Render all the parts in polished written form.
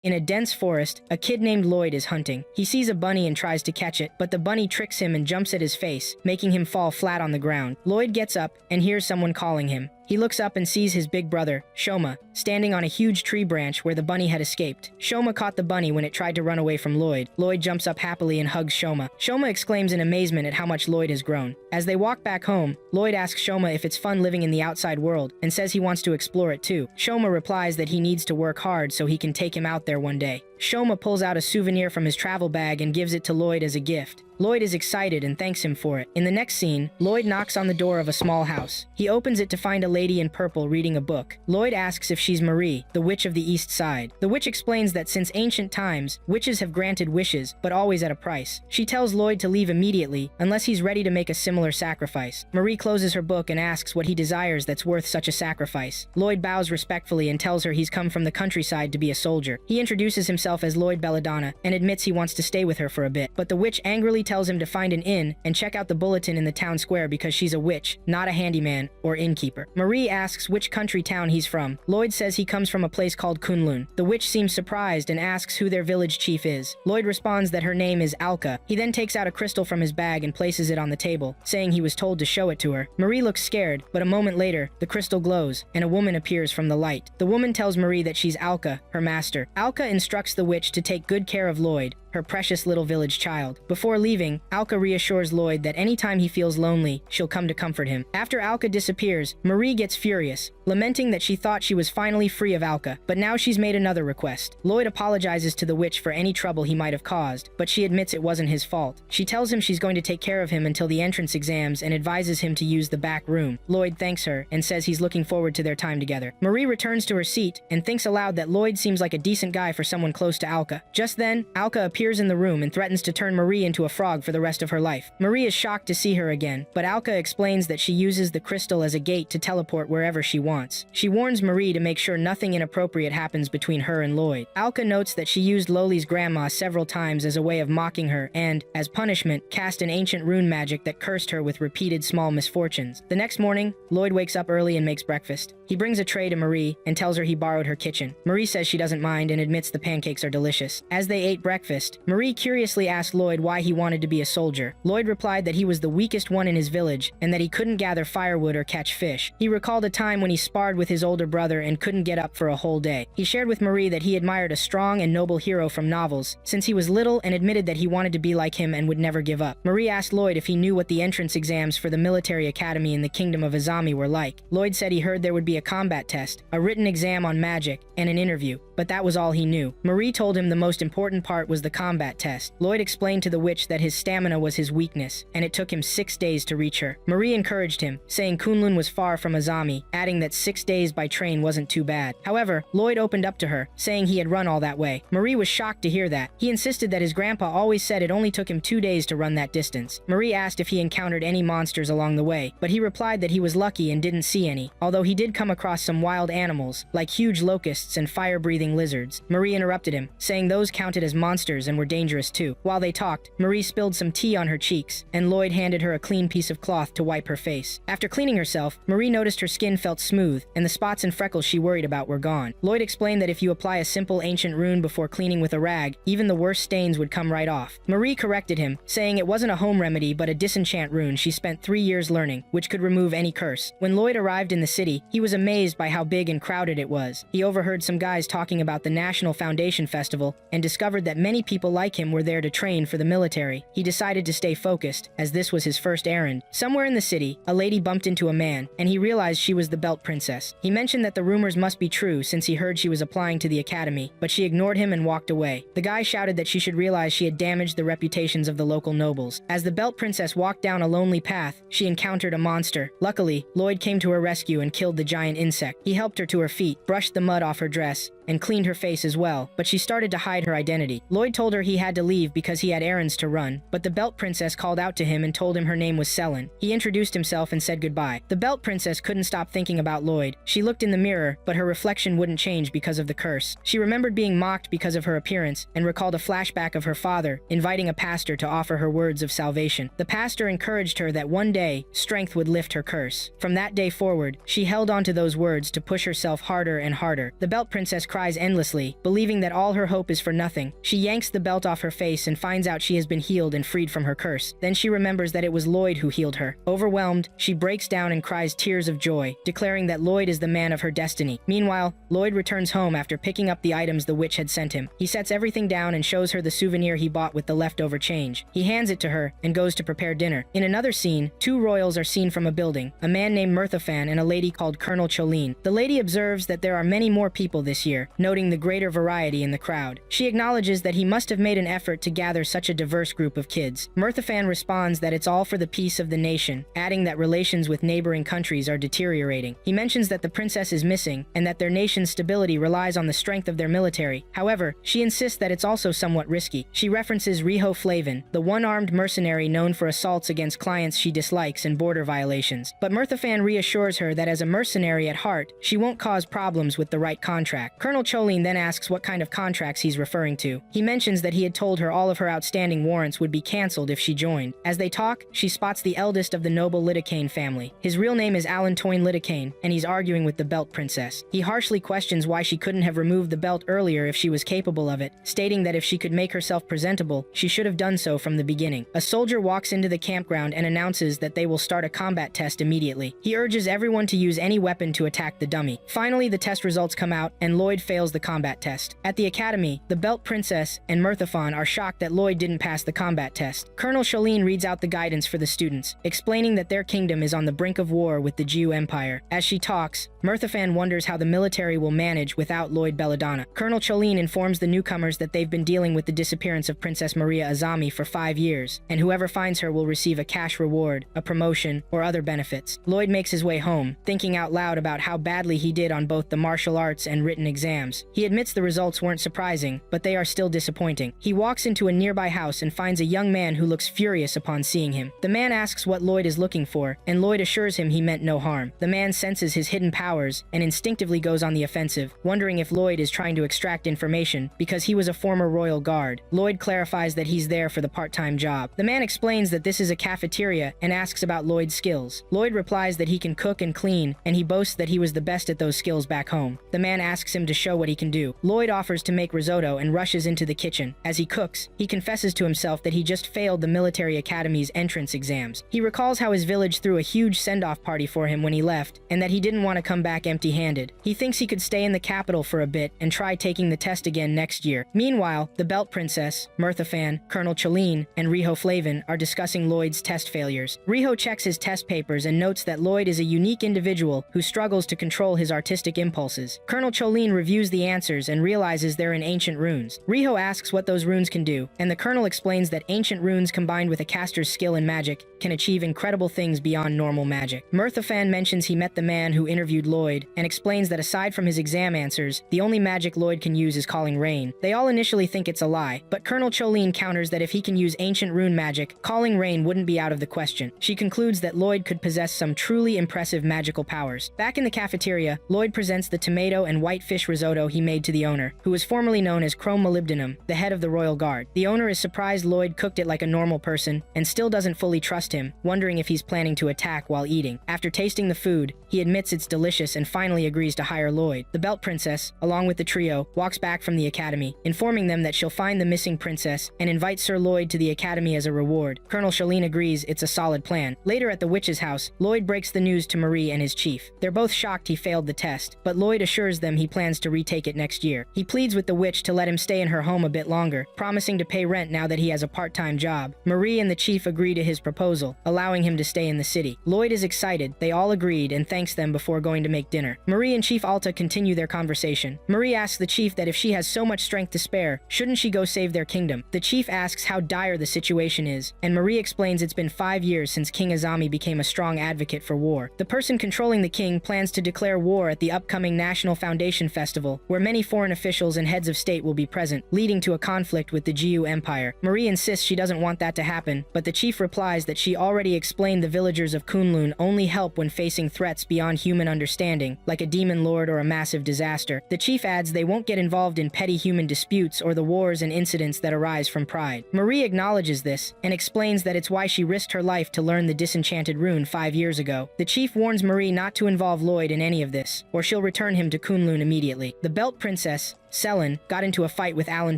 In a dense forest, a kid named Lloyd is hunting. He sees a bunny and tries to catch it, but the bunny tricks him and jumps at his face, making him fall flat on the ground. Lloyd gets up and hears someone calling him. He looks up and sees his big brother, Shoma, standing on a huge tree branch where the bunny had escaped. Shoma caught the bunny when it tried to run away from Lloyd. Lloyd jumps up happily and hugs Shoma. Shoma exclaims in amazement at how much Lloyd has grown. As they walk back home, Lloyd asks Shoma if it's fun living in the outside world and says he wants to explore it too. Shoma replies that he needs to work hard so he can take him out there one day. Shoma pulls out a souvenir from his travel bag and gives it to Lloyd as a gift. Lloyd is excited and thanks him for it. In the next scene, Lloyd knocks on the door of a small house. He opens it to find a lady in purple reading a book. Lloyd asks if she's Marie, the witch of the East Side. The witch explains that since ancient times, witches have granted wishes, but always at a price. She tells Lloyd to leave immediately, unless he's ready to make a similar sacrifice. Marie closes her book and asks what he desires that's worth such a sacrifice. Lloyd bows respectfully and tells her he's come from the countryside to be a soldier. He introduces himself as Lloyd Belladonna and admits he wants to stay with her for a bit, but the witch angrily tells him to find an inn and check out the bulletin in the town square because she's a witch, not a handyman or innkeeper. Marie asks which country town he's from. Lloyd says he comes from a place called Kunlun. The witch seems surprised and asks who their village chief is. Lloyd responds that her name is Alka. He then takes out a crystal from his bag and places it on the table, saying he was told to show it to her. Marie looks scared, but a moment later, the crystal glows and a woman appears from the light. The woman tells Marie that she's Alka, her master. Alka instructs the witch to take good care of Lloyd, her precious little village child. Before leaving, Alka reassures Lloyd that anytime he feels lonely, she'll come to comfort him. After Alka disappears, Marie gets furious, lamenting that she thought she was finally free of Alka, but now she's made another request. Lloyd apologizes to the witch for any trouble he might have caused, but she admits it wasn't his fault. She tells him she's going to take care of him until the entrance exams and advises him to use the back room. Lloyd thanks her and says he's looking forward to their time together. Marie returns to her seat and thinks aloud that Lloyd seems like a decent guy for someone close to Alka. Just then, Alka appears in the room and threatens to turn Marie into a frog for the rest of her life. Marie is shocked to see her again, but Alka explains that she uses the crystal as a gate to teleport wherever she wants. She warns Marie to make sure nothing inappropriate happens between her and Lloyd. Alka notes that she used Loli's grandma several times as a way of mocking her and, as punishment, cast an ancient rune magic that cursed her with repeated small misfortunes. The next morning, Lloyd wakes up early and makes breakfast. He brings a tray to Marie and tells her he borrowed her kitchen. Marie says she doesn't mind and admits the pancakes are delicious. As they ate breakfast, Marie curiously asked Lloyd why he wanted to be a soldier. Lloyd replied that he was the weakest one in his village and that he couldn't gather firewood or catch fish. He recalled a time when he sparred with his older brother and couldn't get up for a whole day. He shared with Marie that he admired a strong and noble hero from novels since he was little and admitted that he wanted to be like him and would never give up. Marie asked Lloyd if he knew what the entrance exams for the military academy in the kingdom of Azami were like. Lloyd said he heard there would be a combat test, a written exam on magic, and an interview, but that was all he knew. Marie told him the most important part was the combat test. Lloyd explained to the witch that his stamina was his weakness, and it took him 6 days to reach her. Marie encouraged him, saying Kunlun was far from Azami, adding that 6 days by train wasn't too bad. However, Lloyd opened up to her, saying he had run all that way. Marie was shocked to hear that. He insisted that his grandpa always said it only took him 2 days to run that distance. Marie asked if he encountered any monsters along the way, but he replied that he was lucky and didn't see any, although he did come across some wild animals, like huge locusts and fire-breathing lizards. Marie interrupted him, saying those counted as monsters and were dangerous too. While they talked, Marie spilled some tea on her cheeks, and Lloyd handed her a clean piece of cloth to wipe her face. After cleaning herself, Marie noticed her skin felt smooth, and the spots and freckles she worried about were gone. Lloyd explained that if you apply a simple ancient rune before cleaning with a rag, even the worst stains would come right off. Marie corrected him, saying it wasn't a home remedy but a disenchant rune she spent 3 years learning, which could remove any curse. When Lloyd arrived in the city, he was amazed by how big and crowded it was. He overheard some guys talking about the National Foundation Festival and discovered that many people like him were there to train for the military. He decided to stay focused, as this was his first errand. Somewhere in the city, a lady bumped into a man, and he realized she was the Belt Princess. He mentioned that the rumors must be true since he heard she was applying to the academy, but she ignored him and walked away. The guy shouted that she should realize she had damaged the reputations of the local nobles. As the Belt Princess walked down a lonely path, she encountered a monster. Luckily, Lloyd came to her rescue and killed the giant insect. He helped her to her feet, brushed the mud off her dress, and cleaned her face as well, but she started to hide her identity. Lloyd told her he had to leave because he had errands to run, but the Belt Princess called out to him and told him her name was Selen. He introduced himself and said goodbye. The Belt Princess couldn't stop thinking about Lloyd. She looked in the mirror, but her reflection wouldn't change because of the curse. She remembered being mocked because of her appearance and recalled a flashback of her father inviting a pastor to offer her words of salvation. The pastor encouraged her that one day, strength would lift her curse. From that day forward, she held on to those words to push herself harder and harder. The Belt Princess cried cries endlessly, believing that all her hope is for nothing. She yanks the belt off her face and finds out she has been healed and freed from her curse. Then she remembers that it was Lloyd who healed her. Overwhelmed, she breaks down and cries tears of joy, declaring that Lloyd is the man of her destiny. Meanwhile, Lloyd returns home after picking up the items the witch had sent him. He sets everything down and shows her the souvenir he bought with the leftover change. He hands it to her and goes to prepare dinner. In another scene, two royals are seen from a building, a man named Murthafan and a lady called Colonel Cholene. The lady observes that there are many more people this year, noting the greater variety in the crowd. She acknowledges that he must have made an effort to gather such a diverse group of kids. Murthafan responds that it's all for the peace of the nation, adding that relations with neighboring countries are deteriorating. He mentions that the princess is missing and that their nation's stability relies on the strength of their military. However, she insists that it's also somewhat risky. She references Riho Flavin, the one-armed mercenary known for assaults against clients she dislikes and border violations. But Murthafan reassures her that as a mercenary at heart, she won't cause problems with the right contract. Colonel Cholene then asks what kind of contracts he's referring to. He mentions that he had told her all of her outstanding warrants would be cancelled if she joined. As they talk, she spots the eldest of the noble Lidocaine family. His real name is Alan Toyne Lidocaine, and he's arguing with the Belt Princess. He harshly questions why she couldn't have removed the belt earlier if she was capable of it, stating that if she could make herself presentable, she should have done so from the beginning. A soldier walks into the campground and announces that they will start a combat test immediately. He urges everyone to use any weapon to attack the dummy. Finally, the test results come out, and Lloyd fails the combat test. At the academy, the Belt Princess and Murthafan are shocked that Lloyd didn't pass the combat test. Colonel Cholene reads out the guidance for the students, explaining that their kingdom is on the brink of war with the Jiu Empire. As she talks, Murthafan wonders how the military will manage without Lloyd Belladonna. Colonel Cholene informs the newcomers that they've been dealing with the disappearance of Princess Maria Azami for 5 years, and whoever finds her will receive a cash reward, a promotion, or other benefits. Lloyd makes his way home, thinking out loud about how badly he did on both the martial arts and written exams. He admits the results weren't surprising, but they are still disappointing. He walks into a nearby house and finds a young man who looks furious upon seeing him. The man asks what Lloyd is looking for, and Lloyd assures him he meant no harm. The man senses his hidden powers and instinctively goes on the offensive, wondering if Lloyd is trying to extract information because he was a former royal guard. Lloyd clarifies that he's there for the part-time job. The man explains that this is a cafeteria and asks about Lloyd's skills. Lloyd replies that he can cook and clean, and he boasts that he was the best at those skills back home. The man asks him to show what he can do. Lloyd offers to make risotto and rushes into the kitchen. As he cooks, he confesses to himself that he just failed the military academy's entrance exams. He recalls how his village threw a huge send-off party for him when he left, and that he didn't want to come back empty-handed. He thinks he could stay in the capital for a bit and try taking the test again next year. Meanwhile, the Belt Princess, Murthafan, Colonel Cholene, and Riho Flavin are discussing Lloyd's test failures. Riho checks his test papers and notes that Lloyd is a unique individual who struggles to control his artistic impulses. Colonel Cholene reviews the answers and realizes they're in ancient runes. Riho asks what those runes can do, and the colonel explains that ancient runes combined with a caster's skill in magic can achieve incredible things beyond normal magic. Murthafan mentions he met the man who interviewed Lloyd and explains that aside from his exam answers, the only magic Lloyd can use is calling rain. They all initially think it's a lie, but Colonel Cholene counters that if he can use ancient rune magic, calling rain wouldn't be out of the question. She concludes that Lloyd could possess some truly impressive magical powers. Back in the cafeteria, Lloyd presents the tomato and white fish risotto he made to the owner, who was formerly known as Chrome Molybdenum, the head of the royal guard. The owner is surprised Lloyd cooked it like a normal person and still doesn't fully trust him, wondering if he's planning to attack while eating. After tasting the food, he admits it's delicious and finally agrees to hire Lloyd. The Belt Princess, along with the trio, walks back from the academy, informing them that she'll find the missing princess and invite Sir Lloyd to the academy as a reward. Colonel Cholene agrees it's a solid plan. Later at the witch's house, Lloyd breaks the news to Marie and his chief. They're both shocked he failed the test, but Lloyd assures them he plans to retake it next year. He pleads with the witch to let him stay in her home a bit longer, promising to pay rent now that he has a part-time job. Marie and the chief agree to his proposal, allowing him to stay in the city. Lloyd is excited, they all agreed, and thanks them before going to make dinner. Marie and Chief Alta continue their conversation. Marie asks the chief that if she has so much strength to spare, shouldn't she go save their kingdom? The chief asks how dire the situation is, and Marie explains it's been 5 years since King Azami became a strong advocate for war. The person controlling the king plans to declare war at the upcoming National Foundation Festival, where many foreign officials and heads of state will be present, leading to a conflict with the Jiu Empire. Marie insists she doesn't want that to happen, but the chief replies that she already explained the villagers of Kunlun only help when facing threats beyond human understanding, like a demon lord or a massive disaster. The chief adds they won't get involved in petty human disputes or the wars and incidents that arise from pride. Marie acknowledges this and explains that it's why she risked her life to learn the disenchanted rune 5 years ago. The chief warns Marie not to involve Lloyd in any of this, or she'll return him to Kunlun immediately. immediately. The Belt Princess, Selin, got into a fight with Alan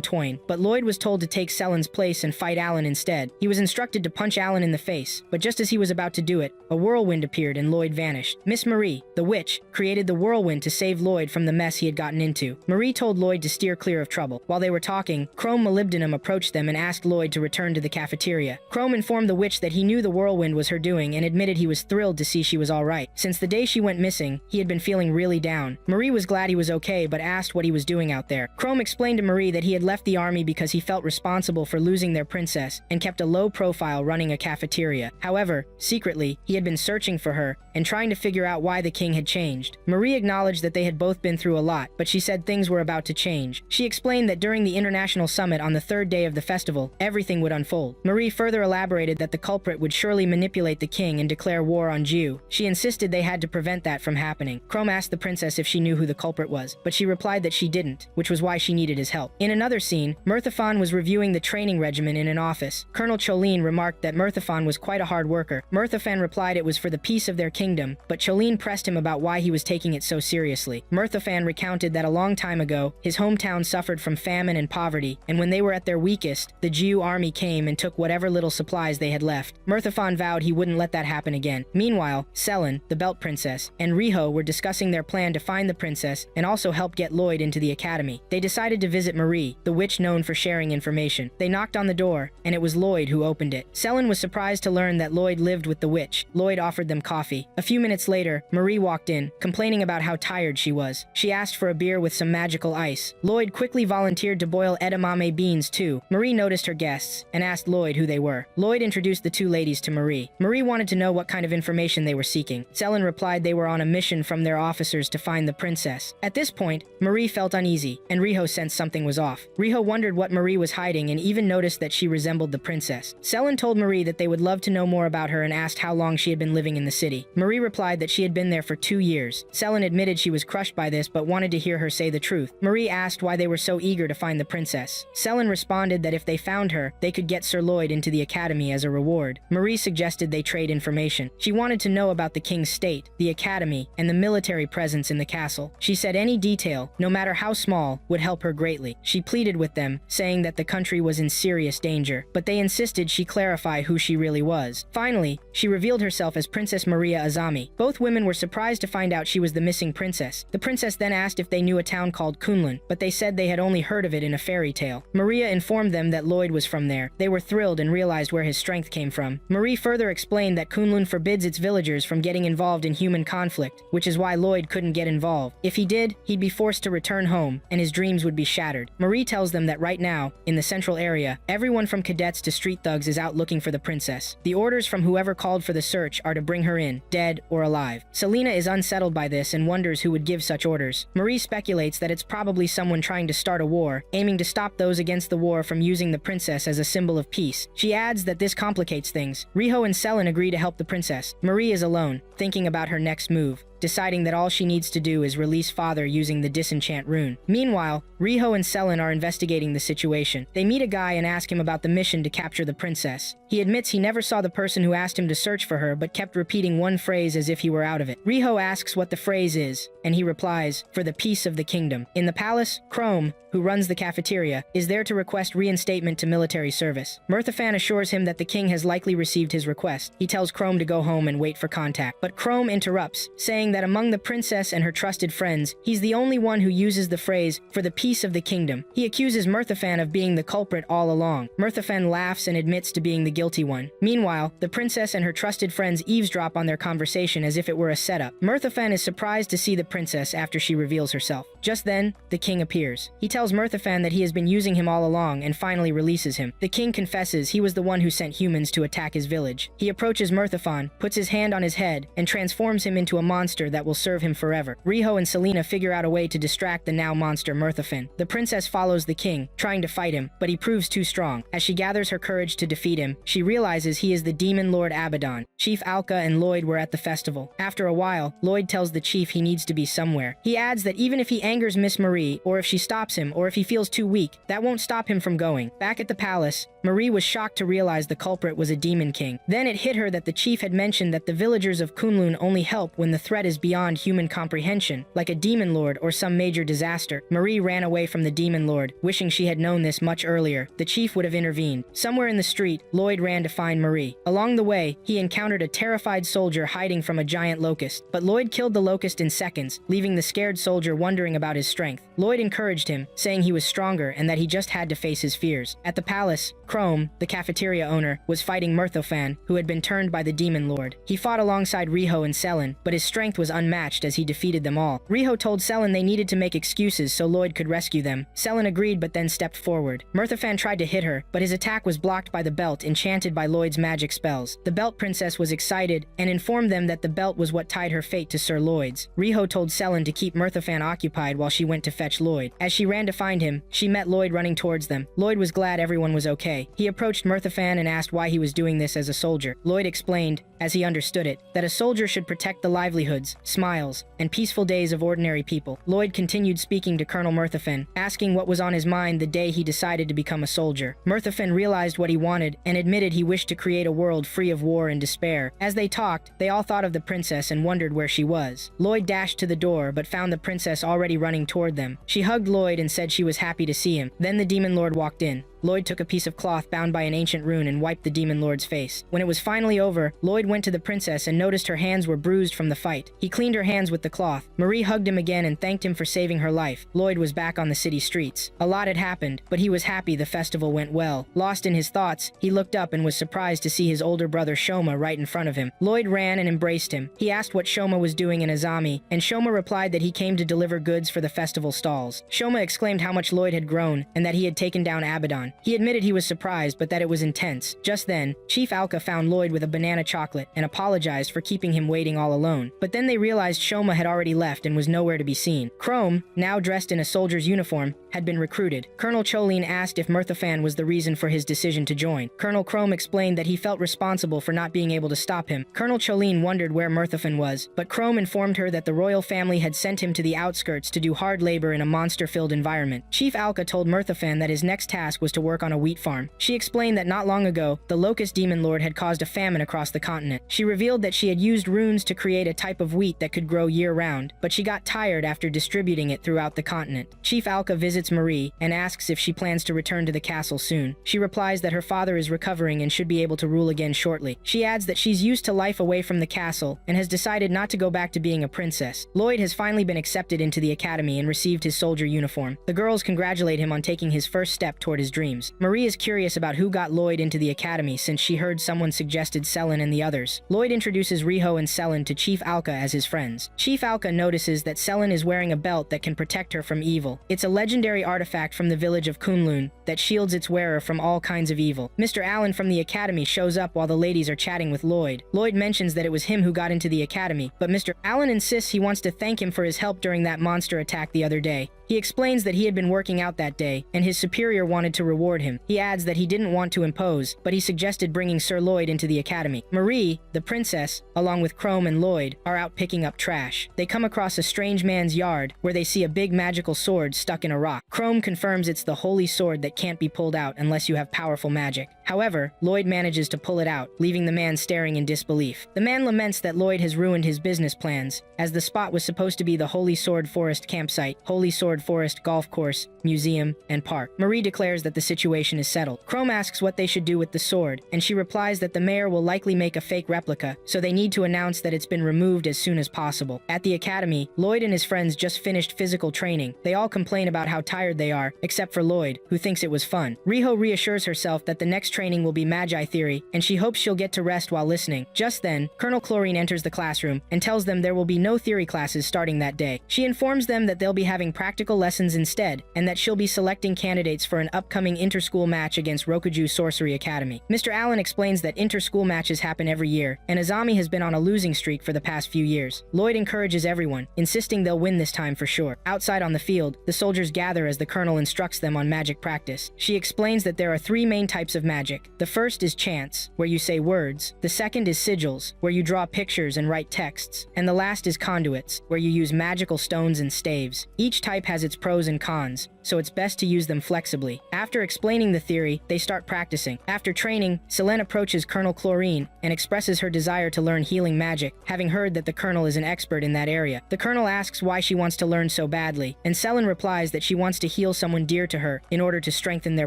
Toyne, but Lloyd was told to take Selin's place and fight Alan instead. He was instructed to punch Alan in the face, but just as he was about to do it, a whirlwind appeared and Lloyd vanished. Miss Marie, the witch, created the whirlwind to save Lloyd from the mess he had gotten into. Marie told Lloyd to steer clear of trouble. While they were talking, Chrome Molybdenum approached them and asked Lloyd to return to the cafeteria. Chrome informed the witch that he knew the whirlwind was her doing and admitted he was thrilled to see she was alright. Since the day she went missing, he had been feeling really down. Marie was glad he was okay but asked what he was doing out there. Chrome explained to Marie that he had left the army because he felt responsible for losing their princess and kept a low profile running a cafeteria. However, secretly, he had been searching for her and trying to figure out why the king had changed. Marie acknowledged that they had both been through a lot, but she said things were about to change. She explained that during the international summit on the third day of the festival, everything would unfold. Marie further elaborated that the culprit would surely manipulate the king and declare war on Jiu. She insisted they had to prevent that from happening. Chrome asked the princess if she knew who the culprit was, but she replied that she didn't, which was why she needed his help. In another scene, Murthafon was reviewing the training regimen in an office. Colonel Cholene remarked that Murthafon was quite a hard worker. Murthafon replied it was for the peace of their kingdom, but Cholene pressed him about why he was taking it so seriously. Murthafon recounted that a long time ago, his hometown suffered from famine and poverty, and when they were at their weakest, the Jiu army came and took whatever little supplies they had left. Murthafon vowed he wouldn't let that happen again. Meanwhile, Selin, the Belt Princess, and Riho were discussing their plan to find the princess and also help get Lloyd into the academy. They decided to visit Marie, the witch known for sharing information. They knocked on the door, and it was Lloyd who opened it. Selin was surprised to learn that Lloyd lived with the witch. Lloyd offered them coffee. A few minutes later, Marie walked in, complaining about how tired she was. She asked for a beer with some magical ice. Lloyd quickly volunteered to boil edamame beans too. Marie noticed her guests and asked Lloyd who they were. Lloyd introduced the two ladies to Marie. Marie wanted to know what kind of information they were seeking. Selin replied they were on a mission from their officers to find the princess. At this point, Marie felt uneasy, and Riho sensed something was off. Riho wondered what Marie was hiding and even noticed that she resembled the princess. Selin told Marie that they would love to know more about her and asked how long she had been living in the city. Marie replied that she had been there for 2 years. Selin admitted she was crushed by this but wanted to hear her say the truth. Marie asked why they were so eager to find the princess. Selin responded that if they found her, they could get Sir Lloyd into the academy as a reward. Marie suggested they trade information. She wanted to know about the king's state, the academy, and the military presence in the castle. She said any detail, no matter how small, would help her greatly. She pleaded with them, saying that the country was in serious danger, but they insisted she clarify who she really was. Finally, she revealed herself as Princess Maria Azami. Both women were surprised to find out she was the missing princess. The princess then asked if they knew a town called Kunlun, but they said they had only heard of it in a fairy tale. Maria informed them that Lloyd was from there. They were thrilled and realized where his strength came from. Marie further explained that Kunlun forbids its villagers from getting involved in human conflict, which is why Lloyd couldn't get involved. If he did, he'd be forced to return home, and his dreams would be shattered. Marie tells them that right now, in the central area, everyone from cadets to street thugs is out looking for the princess. The orders from whoever called for the search are to bring her in, dead or alive. Selina is unsettled by this and wonders who would give such orders. Marie speculates that it's probably someone trying to start a war, aiming to stop those against the war from using the princess as a symbol of peace. She adds that this complicates things. Riho and Selin agree to help the princess. Marie is alone, thinking about her next move, deciding that all she needs to do is release Father using the disenchant rune. Meanwhile, Riho and Selin are investigating the situation. They meet a guy and ask him about the mission to capture the princess. He admits he never saw the person who asked him to search for her but kept repeating one phrase as if he were out of it. Riho asks what the phrase is, and he replies, "For the peace of the kingdom." In the palace, Chrome, who runs the cafeteria, is there to request reinstatement to military service. Murthafon assures him that the king has likely received his request. He tells Chrome to go home and wait for contact. But Chrome interrupts, saying that among the princess and her trusted friends, he's the only one who uses the phrase, "For the peace of the kingdom." He accuses Murthafon of being the culprit all along. Murthafon laughs and admits to being the guilty one. Meanwhile, the princess and her trusted friends eavesdrop on their conversation as if it were a setup. Murthafon is surprised to see the princess after she reveals herself. Just then, the king appears. He tells Murthafon that he has been using him all along and finally releases him. The king confesses he was the one who sent humans to attack his village. He approaches Murthafon, puts his hand on his head, and transforms him into a monster that will serve him forever. Riho and Selina figure out a way to distract the now monster Murthafon. The princess follows the king, trying to fight him, but he proves too strong. As she gathers her courage to defeat him, she realizes he is the demon lord Abaddon. Chief Alka and Lloyd were at the festival. After a while, Lloyd tells the chief he needs to be somewhere. He adds that even if he angers Miss Marie, or if she stops him, or if he feels too weak, that won't stop him from going. Back at the palace, Marie was shocked to realize the culprit was a demon king. Then it hit her that the chief had mentioned that the villagers of Kunlun only help when the threat is beyond human comprehension, like a demon lord or some major disaster. Marie ran away from the demon lord, wishing she had known this much earlier. The chief would have intervened. Somewhere in the street, Lloyd ran to find Marie. Along the way, he encountered a terrified soldier hiding from a giant locust, but Lloyd killed the locust in seconds, leaving the scared soldier wondering about his strength. Lloyd encouraged him, saying he was stronger and that he just had to face his fears. At the palace, Chrome, the cafeteria owner, was fighting Murthofan, who had been turned by the demon lord. He fought alongside Riho and Selen, but his strength was unmatched as he defeated them all. Riho told Selen they needed to make excuses so Lloyd could rescue them. Selen agreed but then stepped forward. Murthofan tried to hit her, but his attack was blocked by the belt enchanted by Lloyd's magic spells. The belt princess was excited and informed them that the belt was what tied her fate to Sir Lloyd's. Riho told Selen to keep Murthofan occupied while she went to fetch Lloyd. As she ran to find him, she met Lloyd running towards them. Lloyd was glad everyone was okay. He approached Murthofan and asked why he was doing this as a soldier. Lloyd explained, as he understood it, that a soldier should protect the livelihoods, smiles, and peaceful days of ordinary people. Lloyd continued speaking to Colonel Murthofan, asking what was on his mind the day he decided to become a soldier. Murthofan realized what he wanted and admitted he wished to create a world free of war and despair. As they talked, they all thought of the princess and wondered where she was. Lloyd dashed to the door but found the princess already running toward them. She hugged Lloyd and said she was happy to see him. Then the demon lord walked in. Lloyd took a piece of cloth bound by an ancient rune and wiped the demon lord's face. When it was finally over, Lloyd went to the princess and noticed her hands were bruised from the fight. He cleaned her hands with the cloth. Marie hugged him again and thanked him for saving her life. Lloyd was back on the city streets. A lot had happened, but he was happy the festival went well. Lost in his thoughts, he looked up and was surprised to see his older brother Shoma right in front of him. Lloyd ran and embraced him. He asked what Shoma was doing in Azami, and Shoma replied that he came to deliver goods for the festival stalls. Shoma exclaimed how much Lloyd had grown and that he had taken down Abaddon. He admitted he was surprised, but that it was intense. Just then, Chief Alka found Lloyd with a banana chocolate and apologized for keeping him waiting all alone. But then they realized Shoma had already left and was nowhere to be seen. Chrome, now dressed in a soldier's uniform, had been recruited. Colonel Cholene asked if Murthofan was the reason for his decision to join. Colonel Chrome explained that he felt responsible for not being able to stop him. Colonel Cholene wondered where Murthofan was, but Chrome informed her that the royal family had sent him to the outskirts to do hard labor in a monster-filled environment. Chief Alka told Murthofan that his next task was to work on a wheat farm. She explained that not long ago, the Locust Demon Lord had caused a famine across the continent. She revealed that she had used runes to create a type of wheat that could grow year-round, but she got tired after distributing it throughout the continent. Chief Alka visits Marie and asks if she plans to return to the castle soon. She replies that her father is recovering and should be able to rule again shortly. She adds that she's used to life away from the castle and has decided not to go back to being a princess. Lloyd has finally been accepted into the academy and received his soldier uniform. The girls congratulate him on taking his first step toward his dreams. Marie is curious about who got Lloyd into the academy since she heard someone suggested Selen and the others. Lloyd introduces Riho and Selen to Chief Alka as his friends. Chief Alka notices that Selen is wearing a belt that can protect her from evil. It's a legendary artifact from the village of Kunlun that shields its wearer from all kinds of evil. Mr. Allen from the academy shows up while the ladies are chatting with Lloyd. Lloyd mentions that it was him who got into the academy, but Mr. Allen insists he wants to thank him for his help during that monster attack the other day. He explains that he had been working out that day, and his superior wanted to reward him. He adds that he didn't want to impose, but he suggested bringing Sir Lloyd into the academy. Marie, the princess, along with Chrome and Lloyd, are out picking up trash. They come across a strange man's yard, where they see a big magical sword stuck in a rock. Chrome confirms it's the holy sword that can't be pulled out unless you have powerful magic. However, Lloyd manages to pull it out, leaving the man staring in disbelief. The man laments that Lloyd has ruined his business plans, as the spot was supposed to be the Holy Sword Forest campsite, Holy Sword Forest golf course, museum, and park. Marie declares that the situation is settled. Chrome asks what they should do with the sword, and she replies that the mayor will likely make a fake replica, so they need to announce that it's been removed as soon as possible. At the academy, Lloyd and his friends just finished physical training. They all complain about how tired they are, except for Lloyd, who thinks it was fun. Riho reassures herself that the next training will be Magi Theory, and she hopes she'll get to rest while listening. Just then, Colonel Chlorine enters the classroom and tells them there will be no theory classes starting that day. She informs them that they'll be having practical lessons instead, and that she'll be selecting candidates for an upcoming inter-school match against Rokuju Sorcery Academy. Mr. Allen explains that inter-school matches happen every year, and Azami has been on a losing streak for the past few years. Lloyd encourages everyone, insisting they'll win this time for sure. Outside on the field, the soldiers gather as the colonel instructs them on magic practice. She explains that there are three main types of magic. The first is chants, where you say words. The second is sigils, where you draw pictures and write texts. And the last is conduits, where you use magical stones and staves. Each type has its pros and cons, so it's best to use them flexibly. After explaining the theory, they start practicing. After training, Selene approaches Colonel Chlorine and expresses her desire to learn healing magic, having heard that the Colonel is an expert in that area. The Colonel asks why she wants to learn so badly, and Selene replies that she wants to heal someone dear to her in order to strengthen their